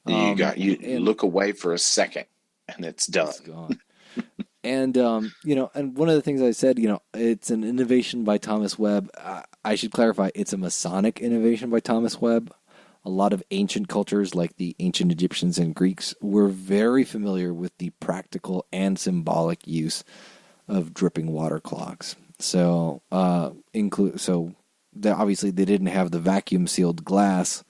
You look away for a second, and it's done. It's gone. And and one of the things I said, it's an innovation by Thomas Webb. I should clarify, it's a Masonic innovation by Thomas Webb. A lot of ancient cultures, like the ancient Egyptians and Greeks, were very familiar with the practical and symbolic use of dripping water clocks. So, obviously they didn't have the vacuum sealed glass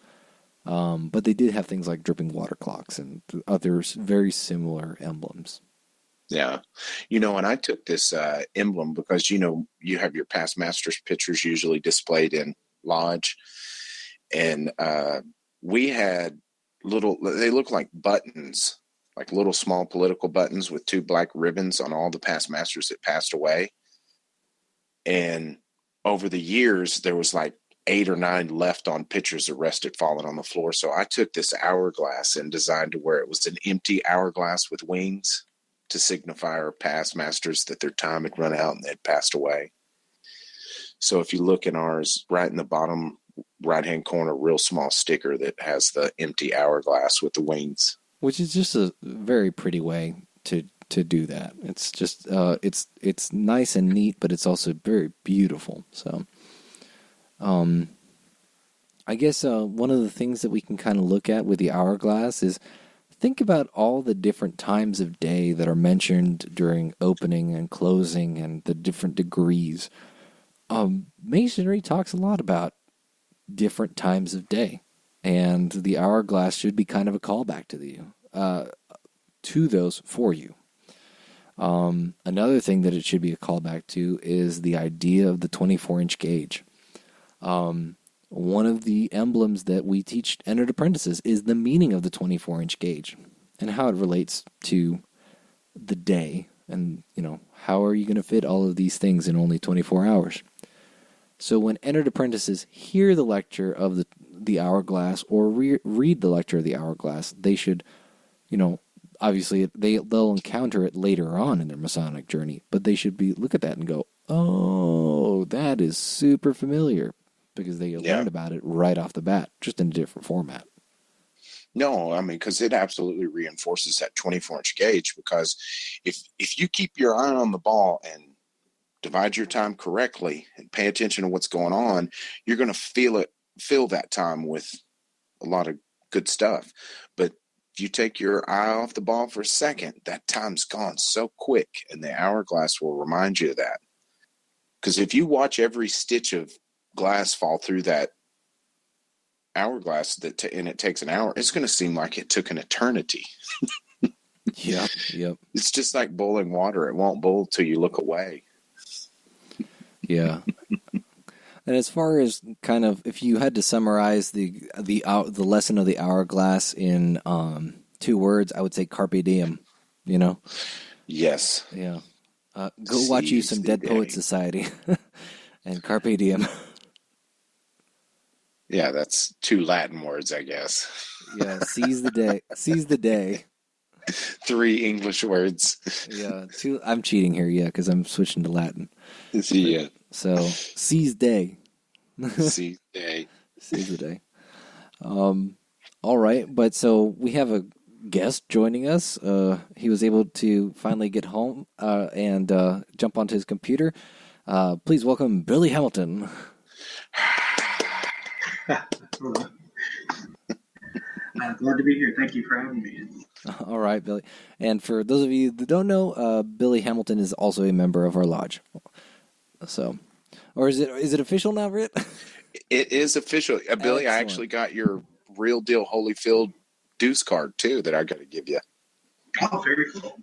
But they did have things like dripping water clocks and other very similar emblems. Yeah. And I took this emblem because, you have your past masters pictures usually displayed in lodge. And we had they look like buttons, like little small political buttons with 2 black ribbons on all the past masters that passed away. And over the years, there was like 8 or 9 left on pictures. The rest had fallen on the floor. So I took this hourglass and designed to where it was an empty hourglass with wings to signify our past masters that their time had run out and they'd passed away. So if you look in ours, right in the bottom right-hand corner, real small sticker that has the empty hourglass with the wings. Which is just a very pretty way to do that. It's just it's nice and neat, but it's also very beautiful. So, I guess one of the things that we can kind of look at with the hourglass is think about all the different times of day that are mentioned during opening and closing and the different degrees. Masonry talks a lot about different times of day, and the hourglass should be kind of a callback to those for you. Another thing that it should be a callback to is the idea of the 24-inch gauge. One of the emblems that we teach entered apprentices is the meaning of the 24-inch gauge and how it relates to the day. And, how are you going to fit all of these things in only 24 hours? So when entered apprentices hear the lecture of the hourglass or read the lecture of the hourglass, they should, obviously they'll encounter it later on in their Masonic journey, but they should look at that and go, oh, that is super familiar, because they learned about it right off the bat, just in a different format. No, I mean, because it absolutely reinforces that 24-inch gauge, because if you keep your eye on the ball and divide your time correctly and pay attention to what's going on, you're going to fill that time with a lot of good stuff. But if you take your eye off the ball for a second, that time's gone so quick, and the hourglass will remind you of that. Because if you watch every stitch of glass fall through that hourglass and it takes an hour, it's going to seem like it took an eternity. Yep. It's just like boiling water. It won't boil till you look away. Yeah. And as far as kind of, if you had to summarize the lesson of the hourglass in 2 words, I would say carpe diem. Yes. Yeah. Go watch you some Dead Poets Society and carpe diem. Yeah, that's 2 Latin words, I guess. Yeah, seize the day. Seize the day. 3 English words. Yeah, 2. I'm cheating here, because I'm switching to Latin. Yeah. So, seize day. Seize day. Seize the day. All right, but so we have a guest joining us. He was able to finally get home and jump onto his computer. Please welcome Billy Hamilton. Glad to be here. Thank you for having me. All right, Billy. And for those of you that don't know, Billy Hamilton is also a member of our lodge. So, or is it official now, Rhit? It is official. Billy, I actually got your real deal Holyfield dues card too that I got to give you. Oh, very cool.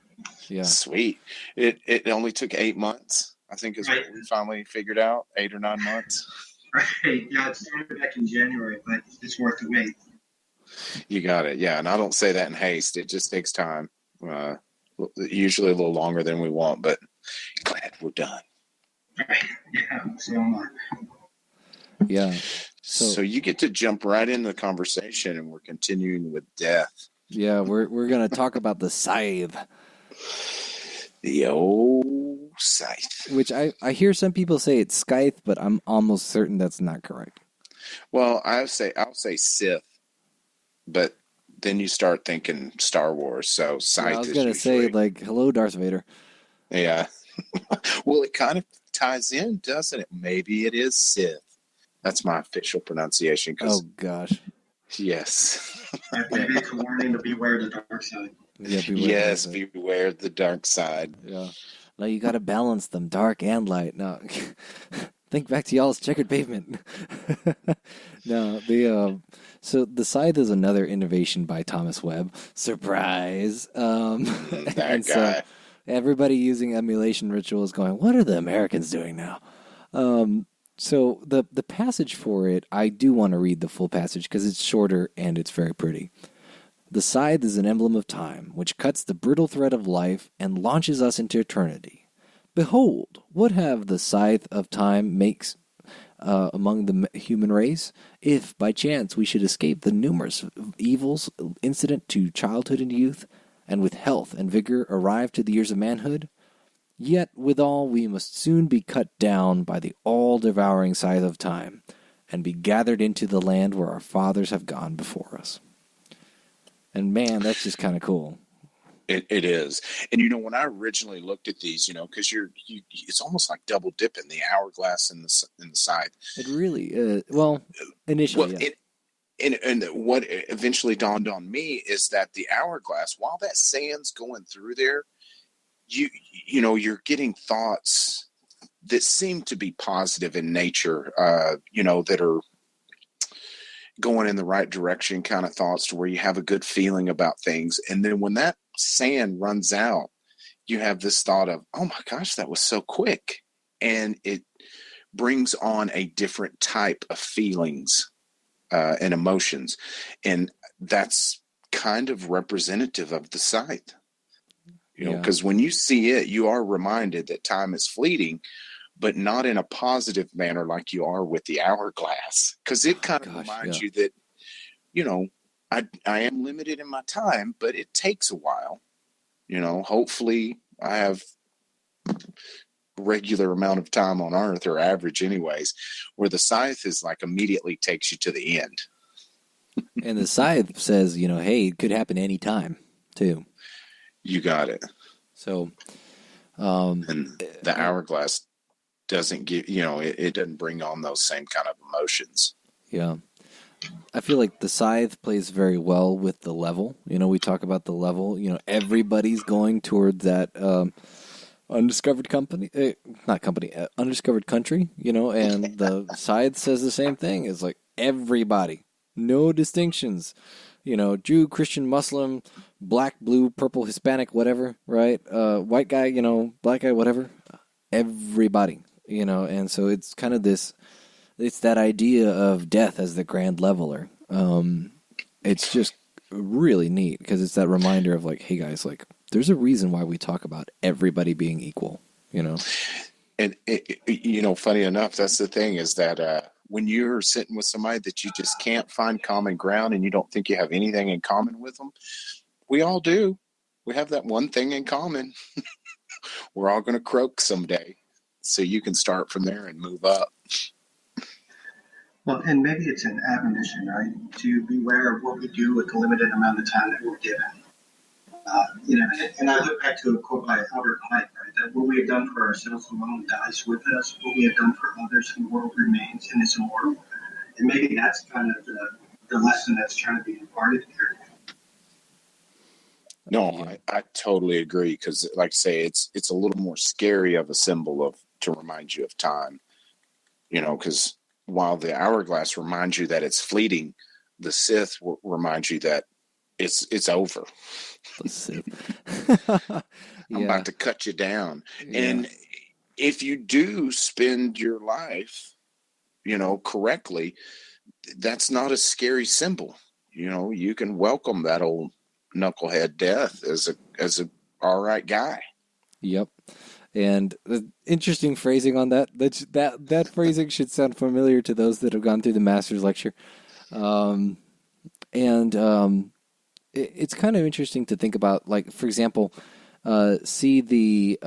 Yeah, sweet. It only took 8 months, I think, is what we finally figured out. 8 or 9 months. Right. Yeah, it started back in January, but it's worth the wait. You got it. Yeah, and I don't say that in haste. It just takes time. Usually a little longer than we want, but glad we're done. Right. Yeah, so am I. Yeah. So you get to jump right into the conversation, and we're continuing with death. Yeah, we're going to talk about the Scythe. The old Scythe. Which I hear some people say it's Scythe, but I'm almost certain that's not correct. Well, I'll say Scythe, but then you start thinking Star Wars, so Scythe. Yeah, I was going to say, like, hello, Darth Vader. Yeah. Well, it kind of ties in, doesn't it? Maybe it is Sith. That's my official pronunciation. Oh, gosh. Yes. Maybe it's a warning to beware the dark side. Yeah, beware the dark side. Yeah. No, you got to balance them, dark and light. No, think back to y'all's checkered pavement. No, So the Scythe is another innovation by Thomas Webb. Surprise! That and guy. So everybody using emulation ritual is going, what are the Americans doing now? So the passage for it, I do want to read the full passage because it's shorter and it's very pretty. The scythe is an emblem of time, which cuts the brittle thread of life and launches us into eternity. Behold, what have the scythe of time makes among the human race, if by chance we should escape the numerous evils incident to childhood and youth, and with health and vigor arrive to the years of manhood? Yet withal we must soon be cut down by the all-devouring scythe of time, and be gathered into the land where our fathers have gone before us. And man, that's just kind of cool. It is. And, when I originally looked at these, because it's almost like double dipping the hourglass and the scythe. It really, initially, yeah. And what eventually dawned on me is that the hourglass, while that sand's going through there, you're getting thoughts that seem to be positive in nature, that are going in the right direction kind of thoughts to where you have a good feeling about things. And then when that sand runs out, you have this thought of, oh my gosh, that was so quick. And it brings on a different type of feelings and emotions. And that's kind of representative of the scythe, because when you see it, you are reminded that time is fleeting, but not in a positive manner like you are with the hourglass, because it kind of reminds you that, I am limited in my time, but it takes a while. Hopefully I have regular amount of time on earth, or average anyways, where the scythe is like immediately takes you to the end. And the scythe says, hey, it could happen any time too. You got it. So, and the hourglass doesn't give, it doesn't bring on those same kind of emotions. Yeah. I feel like the scythe plays very well with the level. We talk about the level, everybody's going toward that, undiscovered undiscovered country, and the scythe says the same thing. It's like everybody, no distinctions, Jew, Christian, Muslim, black, blue, purple, Hispanic, whatever, right? White guy, black guy, whatever, everybody, and so it's kind of it's that idea of death as the grand leveler. It's just really neat because it's that reminder of like, hey guys, like there's a reason why we talk about everybody being equal, And funny enough, that's the thing is that when you're sitting with somebody that you just can't find common ground and you don't think you have anything in common with them, we all do. We have that one thing in common. We're all going to croak someday. So you can start from there and move up. Well, and maybe it's an admonition, right? To beware of what we do with the limited amount of time that we're given. And I look back to a quote by Albert Pike, right? That what we have done for ourselves alone dies with us. What we have done for others in the world remains and is immortal. And maybe that's kind of the lesson that's trying to be imparted here. No, I totally agree because, like I say, it's a little more scary of a symbol to remind you of time, because while the hourglass reminds you that it's fleeting, the Scythe reminds you that it's over. The Scythe. I'm about to cut you down. Yeah. And if you do spend your life, correctly, that's not a scary symbol. You can welcome that old knucklehead death as a all right guy. Yep. And interesting phrasing on that. That phrasing should sound familiar to those that have gone through the master's lecture. It's kind of interesting to think about, like, for example, see the,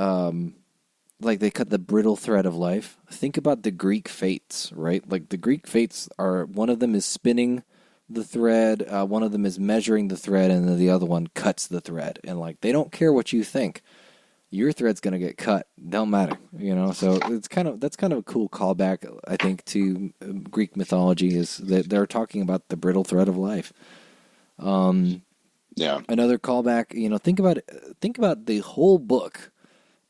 like they cut the brittle thread of life. Think about the Greek fates, right? Like the Greek fates are, one of them is spinning the thread, one of them is measuring the thread, and then the other one cuts the thread. And like, they don't care what you think. Your thread's going to get cut. Don't matter, So that's kind of a cool callback, I think, to Greek mythology, is that they're talking about the brittle thread of life. Yeah. Another callback, think about the whole book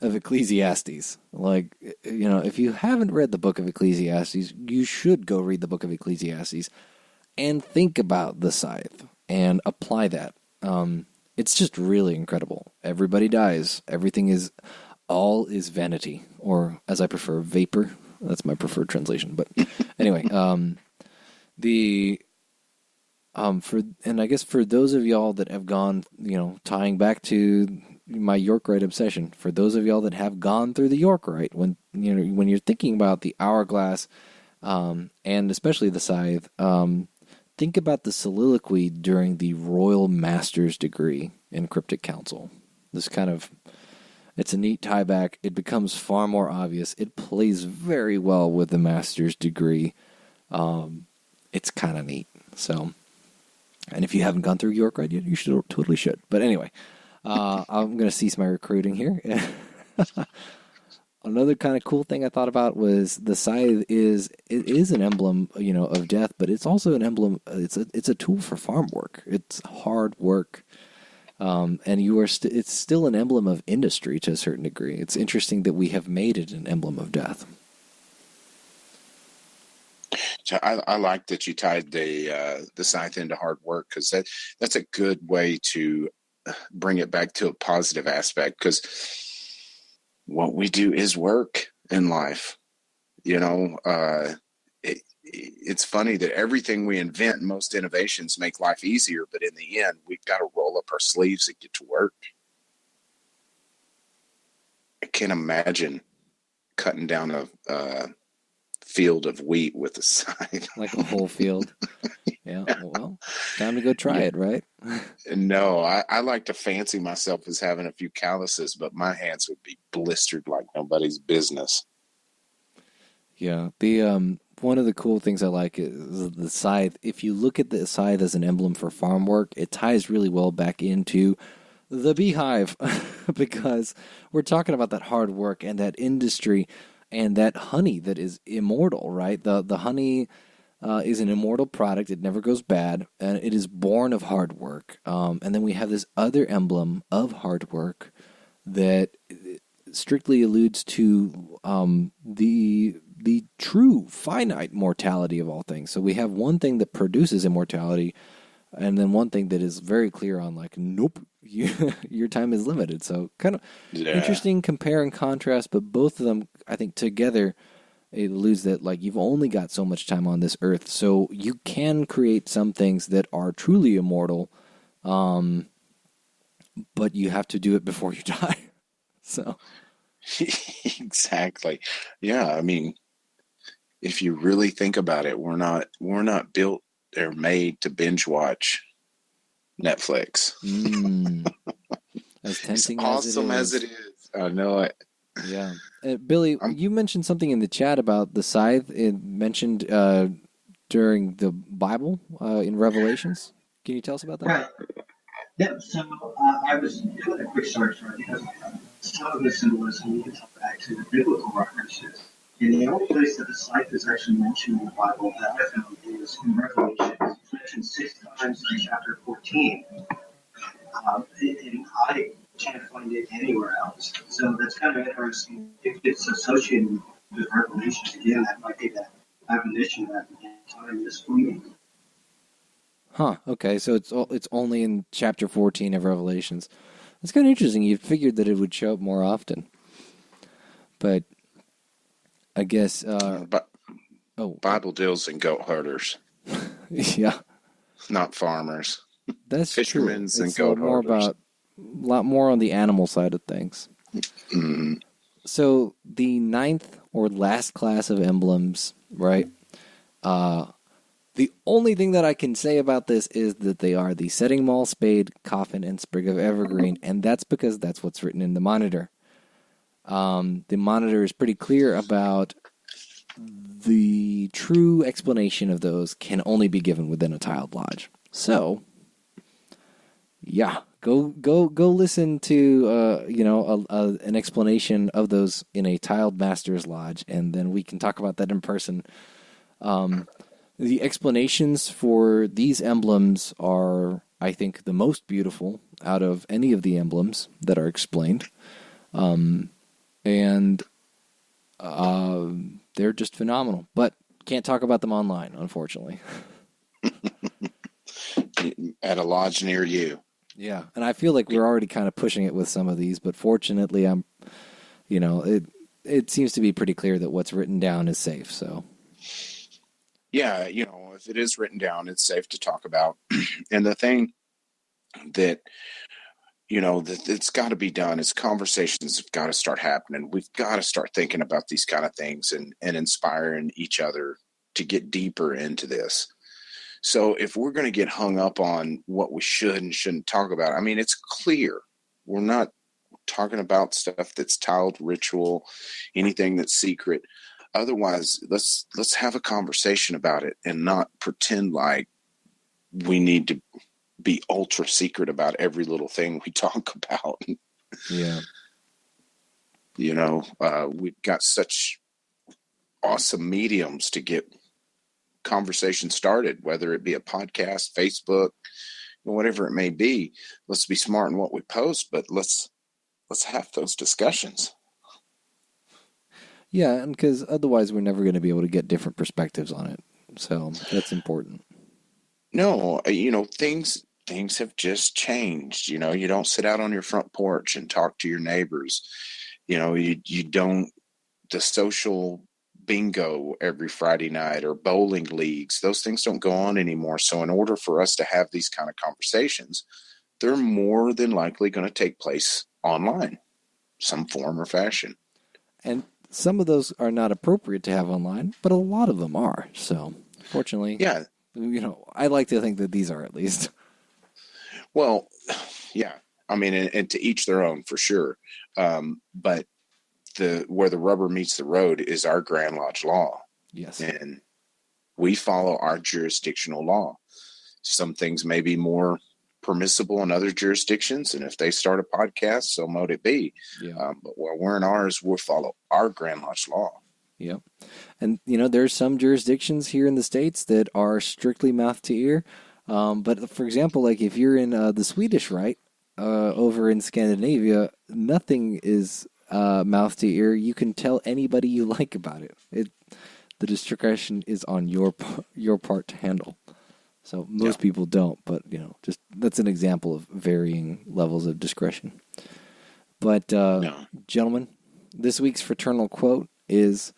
of Ecclesiastes. Like, if you haven't read the book of Ecclesiastes, you should go read the book of Ecclesiastes. and think about the Scythe and apply that. It's just really incredible. Everybody dies. All is vanity, or as I prefer, vapor. That's my preferred translation. But anyway, I guess for those of y'all that have gone, tying back to my York Rite obsession, for those of y'all that have gone through the York Rite, when you're thinking about the Hourglass, and especially the Scythe, think about the soliloquy during the Royal Master's degree in Cryptic Council. It's a neat tie back. It becomes far more obvious. It plays very well with the Master's degree. It's kind of neat. So, and if you haven't gone through York Rite yet, you totally should. But anyway, I'm going to cease my recruiting here. Another kind of cool thing I thought about was the Scythe is an emblem, of death, but it's also an emblem. It's a tool for farm work. It's hard work, and it's still an emblem of industry to a certain degree. It's interesting that we have made it an emblem of death. So I like that you tied the Scythe into hard work, because that's a good way to bring it back to a positive aspect, because what we do is work in life. It's funny that everything we invent, most innovations make life easier, but in the end, we've got to roll up our sleeves and get to work. I can't imagine cutting down a field of wheat with a scythe. Like a whole field. Yeah, well, time to go try it, right? No, I like to fancy myself as having a few calluses, but my hands would be blistered like nobody's business. Yeah, the one of the cool things I like is the Scythe. If you look at the Scythe as an emblem for farm work, it ties really well back into the Beehive, because we're talking about that hard work and that industry and that honey that is immortal, right? The honey is an immortal product. It never goes bad, and it is born of hard work. And then we have this other emblem of hard work that strictly alludes to the true finite mortality of all things. So we have one thing that produces immortality, and then one thing that is very clear on, like, nope, your time is limited. So kind of interesting compare and contrast, but both of them, I think, together, it alludes that, like, you've only got so much time on this earth, so you can create some things that are truly immortal, but you have to do it before you die. So exactly. Yeah, I mean, if you really think about it, we're not built or made to binge watch Netflix. As tempting awesome as it is. I know it. Yeah. Billy, you mentioned something in the chat about the Scythe. It mentioned during the Bible in Revelations. Can you tell us about that? Right. Yep. So I was doing a quick search, right, because some of the symbolism you can tell back to the biblical references. And the only place that the Scythe is actually mentioned in the Bible that I found is in Revelation. It's mentioned 6 times in chapter 14. And I can't find it anywhere else. So that's kind of interesting. If it's associated with Revelations, again, that might be that admonition that time is fleeting. Huh, okay, so it's only in chapter 14 of Revelations. That's kind of interesting. You figured that it would show up more often. But I guess... Bible deals in goat herders. Yeah. Not farmers. That's Fishermen true. and goat herders. A lot more on the animal side of things. Mm-hmm. So the 9th or last class of emblems, right? The only thing that I can say about this is that they are the setting maul, spade, coffin, and sprig of evergreen, and that's because that's what's written in the monitor. The monitor is pretty clear about the true explanation of those can only be given within a tiled lodge. So, yeah, go listen to an explanation of those in a tiled master's lodge, and then we can talk about that in person. The explanations for these emblems are, I think, the most beautiful out of any of the emblems that are explained. And they're just phenomenal. But can't talk about them online, unfortunately. at a lodge near you. Yeah, and I feel like we're already kind of pushing it with some of these, but fortunately, it seems to be pretty clear that what's written down is safe. So, yeah, if it is written down, it's safe to talk about. And the thing that that's got to be done is conversations have got to start happening. We've got to start thinking about these kind of things and inspiring each other to get deeper into this. So if we're going to get hung up on what we should and shouldn't talk about, I mean, it's clear we're not talking about stuff that's tiled ritual, anything that's secret. Otherwise, let's have a conversation about it and not pretend like we need to be ultra secret about every little thing we talk about. Yeah. We've got such awesome mediums to get conversation started, whether it be a podcast, Facebook, whatever it may be. Let's be smart in what we post, but let's have those discussions. Yeah, and because otherwise we're never going to be able to get different perspectives on it. So that's important. No, things have just changed. You don't sit out on your front porch and talk to your neighbors. You don't, the social bingo every Friday night or bowling leagues, those things don't go on anymore. So in order for us to have these kind of conversations, they're more than likely going to take place online, some form or fashion. And some of those are not appropriate to have online, but a lot of them are. So fortunately, yeah, I like to think that these are, at least. Well, yeah, I mean, and to each their own, for sure. But where the rubber meets the road is our Grand Lodge law. Yes. And we follow our jurisdictional law. Some things may be more permissible in other jurisdictions, and if they start a podcast, so mote it be. Yeah. But where we're in ours, we'll follow our Grand Lodge law. Yep. And, there's some jurisdictions here in the States that are strictly mouth to ear. But for example, like if you're in the Swedish Rite over in Scandinavia, nothing is mouth to ear. You can tell anybody you like about it. The discretion is on your part to handle. So most people don't, but just that's an example of varying levels of discretion. But gentlemen, this week's fraternal quote is: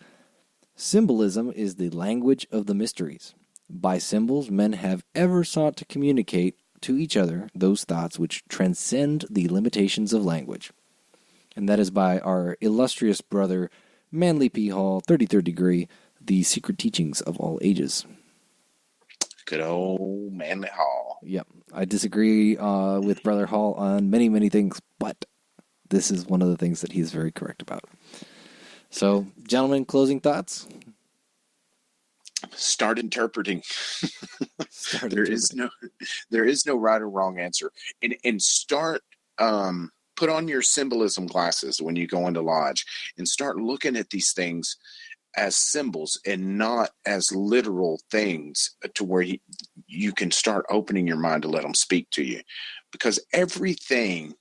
"Symbolism is the language of the mysteries. By symbols, men have ever sought to communicate to each other those thoughts which transcend the limitations of language." And that is by our illustrious brother, Manly P. Hall, 33rd degree, The Secret Teachings of All Ages. Good old Manly Hall. Yep. I disagree with Brother Hall on many, many things, but this is one of the things that he's very correct about. So, gentlemen, closing thoughts? Start interpreting. There is no right or wrong answer. And start put on your symbolism glasses when you go into lodge and start looking at these things as symbols and not as literal things, to where you can start opening your mind to let them speak to you. Because everything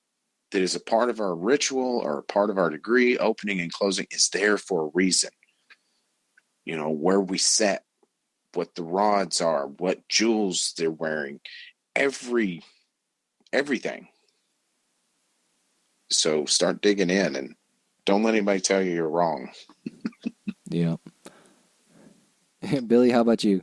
that is a part of our ritual or a part of our degree, opening and closing, is there for a reason. Where we set, what the rods are, what jewels they're wearing, everything. So start digging in and don't let anybody tell you you're wrong. Yeah. Billy, how about you?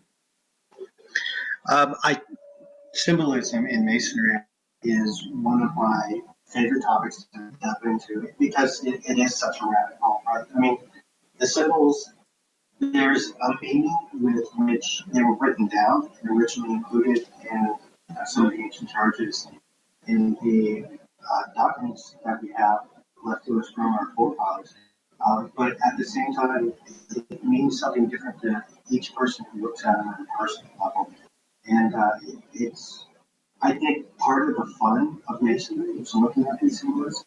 Symbolism in Masonry is one of my favorite topics to delve into because it is such a rabbit hole, right? I mean, the symbols, there's a meaning with which they were written down and originally included in some of the ancient charges in the documents that we have left to us from our forefathers. But at the same time, it means something different to each person who looks at it on a personal level. And it's, I think, part of the fun of Masonry is looking at these symbols,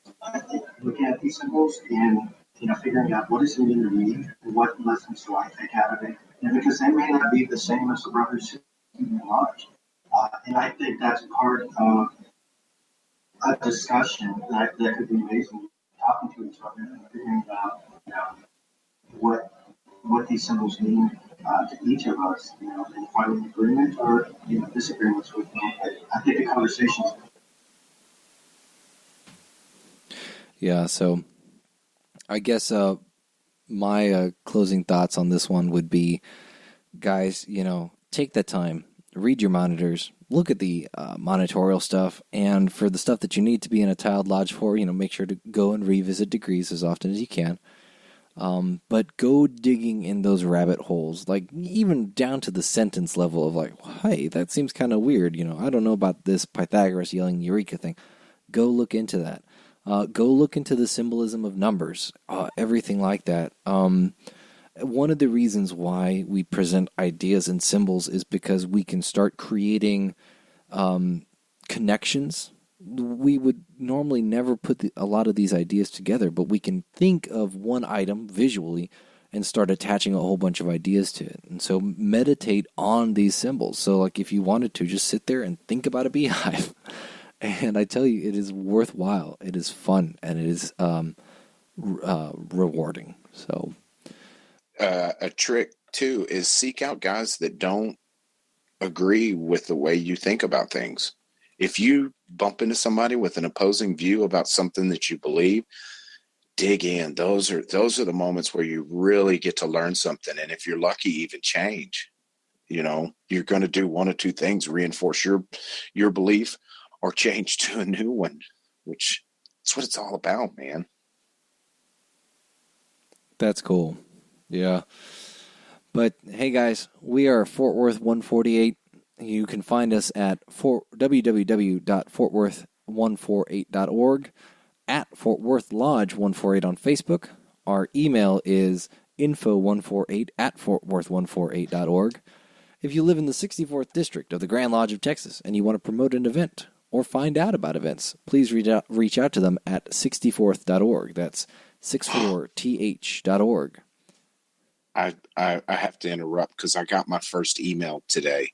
and figuring out what does it mean to me, and what lessons do I take out of it. And because they may not be the same as the brothers in the lodge. And I think that's part of a discussion that could be amazing, talking to each other and figuring out, what these symbols mean to each of us, and finding agreement or disagreements with them. conversations. Yeah, so I guess my closing thoughts on this one would be, guys, take that time, read your monitors, look at the monitorial stuff, and for the stuff that you need to be in a tiled lodge for, make sure to go and revisit degrees as often as you can. But go digging in those rabbit holes, like even down to the sentence level of like, hey, that seems kind of weird. I don't know about this Pythagoras yelling Eureka thing. Go look into that. Go look into the symbolism of numbers, everything like that. One of the reasons why we present ideas and symbols is because we can start creating connections. We would normally never put a lot of these ideas together, but we can think of one item visually and start attaching a whole bunch of ideas to it. And so meditate on these symbols. So like if you wanted to, just sit there and think about a beehive. And I tell you, it is worthwhile. It is fun, and it is rewarding. So, a trick too is seek out guys that don't agree with the way you think about things. If you bump into somebody with an opposing view about something that you believe, dig in. Those are the moments where you really get to learn something, and if you're lucky, even change. You're going to do one or two things: reinforce your belief, or change to a new one, which is what it's all about, man. That's cool. Yeah. But hey, guys, we are Fort Worth 148. You can find us at www.fortworth148.org, at Fort Worth Lodge 148 on Facebook. Our email is info148@fortworth148.org. If you live in the 64th District of the Grand Lodge of Texas and you want to promote an event or find out about events, please reach out to them at 64th.org. That's 64th.org. I have to interrupt because I got my first email today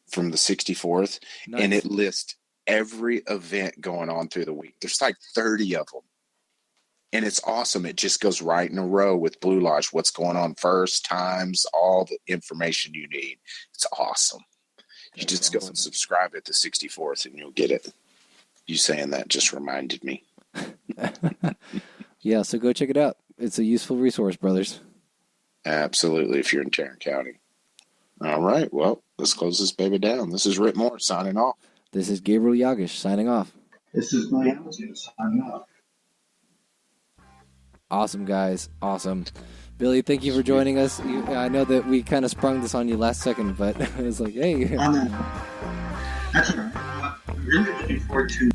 from the 64th, nice. And it lists every event going on through the week. There's like 30 of them. And it's awesome. It just goes right in a row with Blue Lodge, what's going on first, times, all the information you need. It's awesome. You just go and subscribe at the 64th and you'll get it. You saying that just reminded me. Yeah, so go check it out. It's a useful resource, brothers. Absolutely, if you're in Tarrant County. All right, well, let's close this baby down. This is Rhit Moore signing off. This is Gabriel Jagush signing off. This is my Hamilton signing off. Awesome, guys. Awesome. Billy, thank you for joining us. I know that we kind of sprung this on you last second, but it was like, hey. That's all right. I'm really looking forward to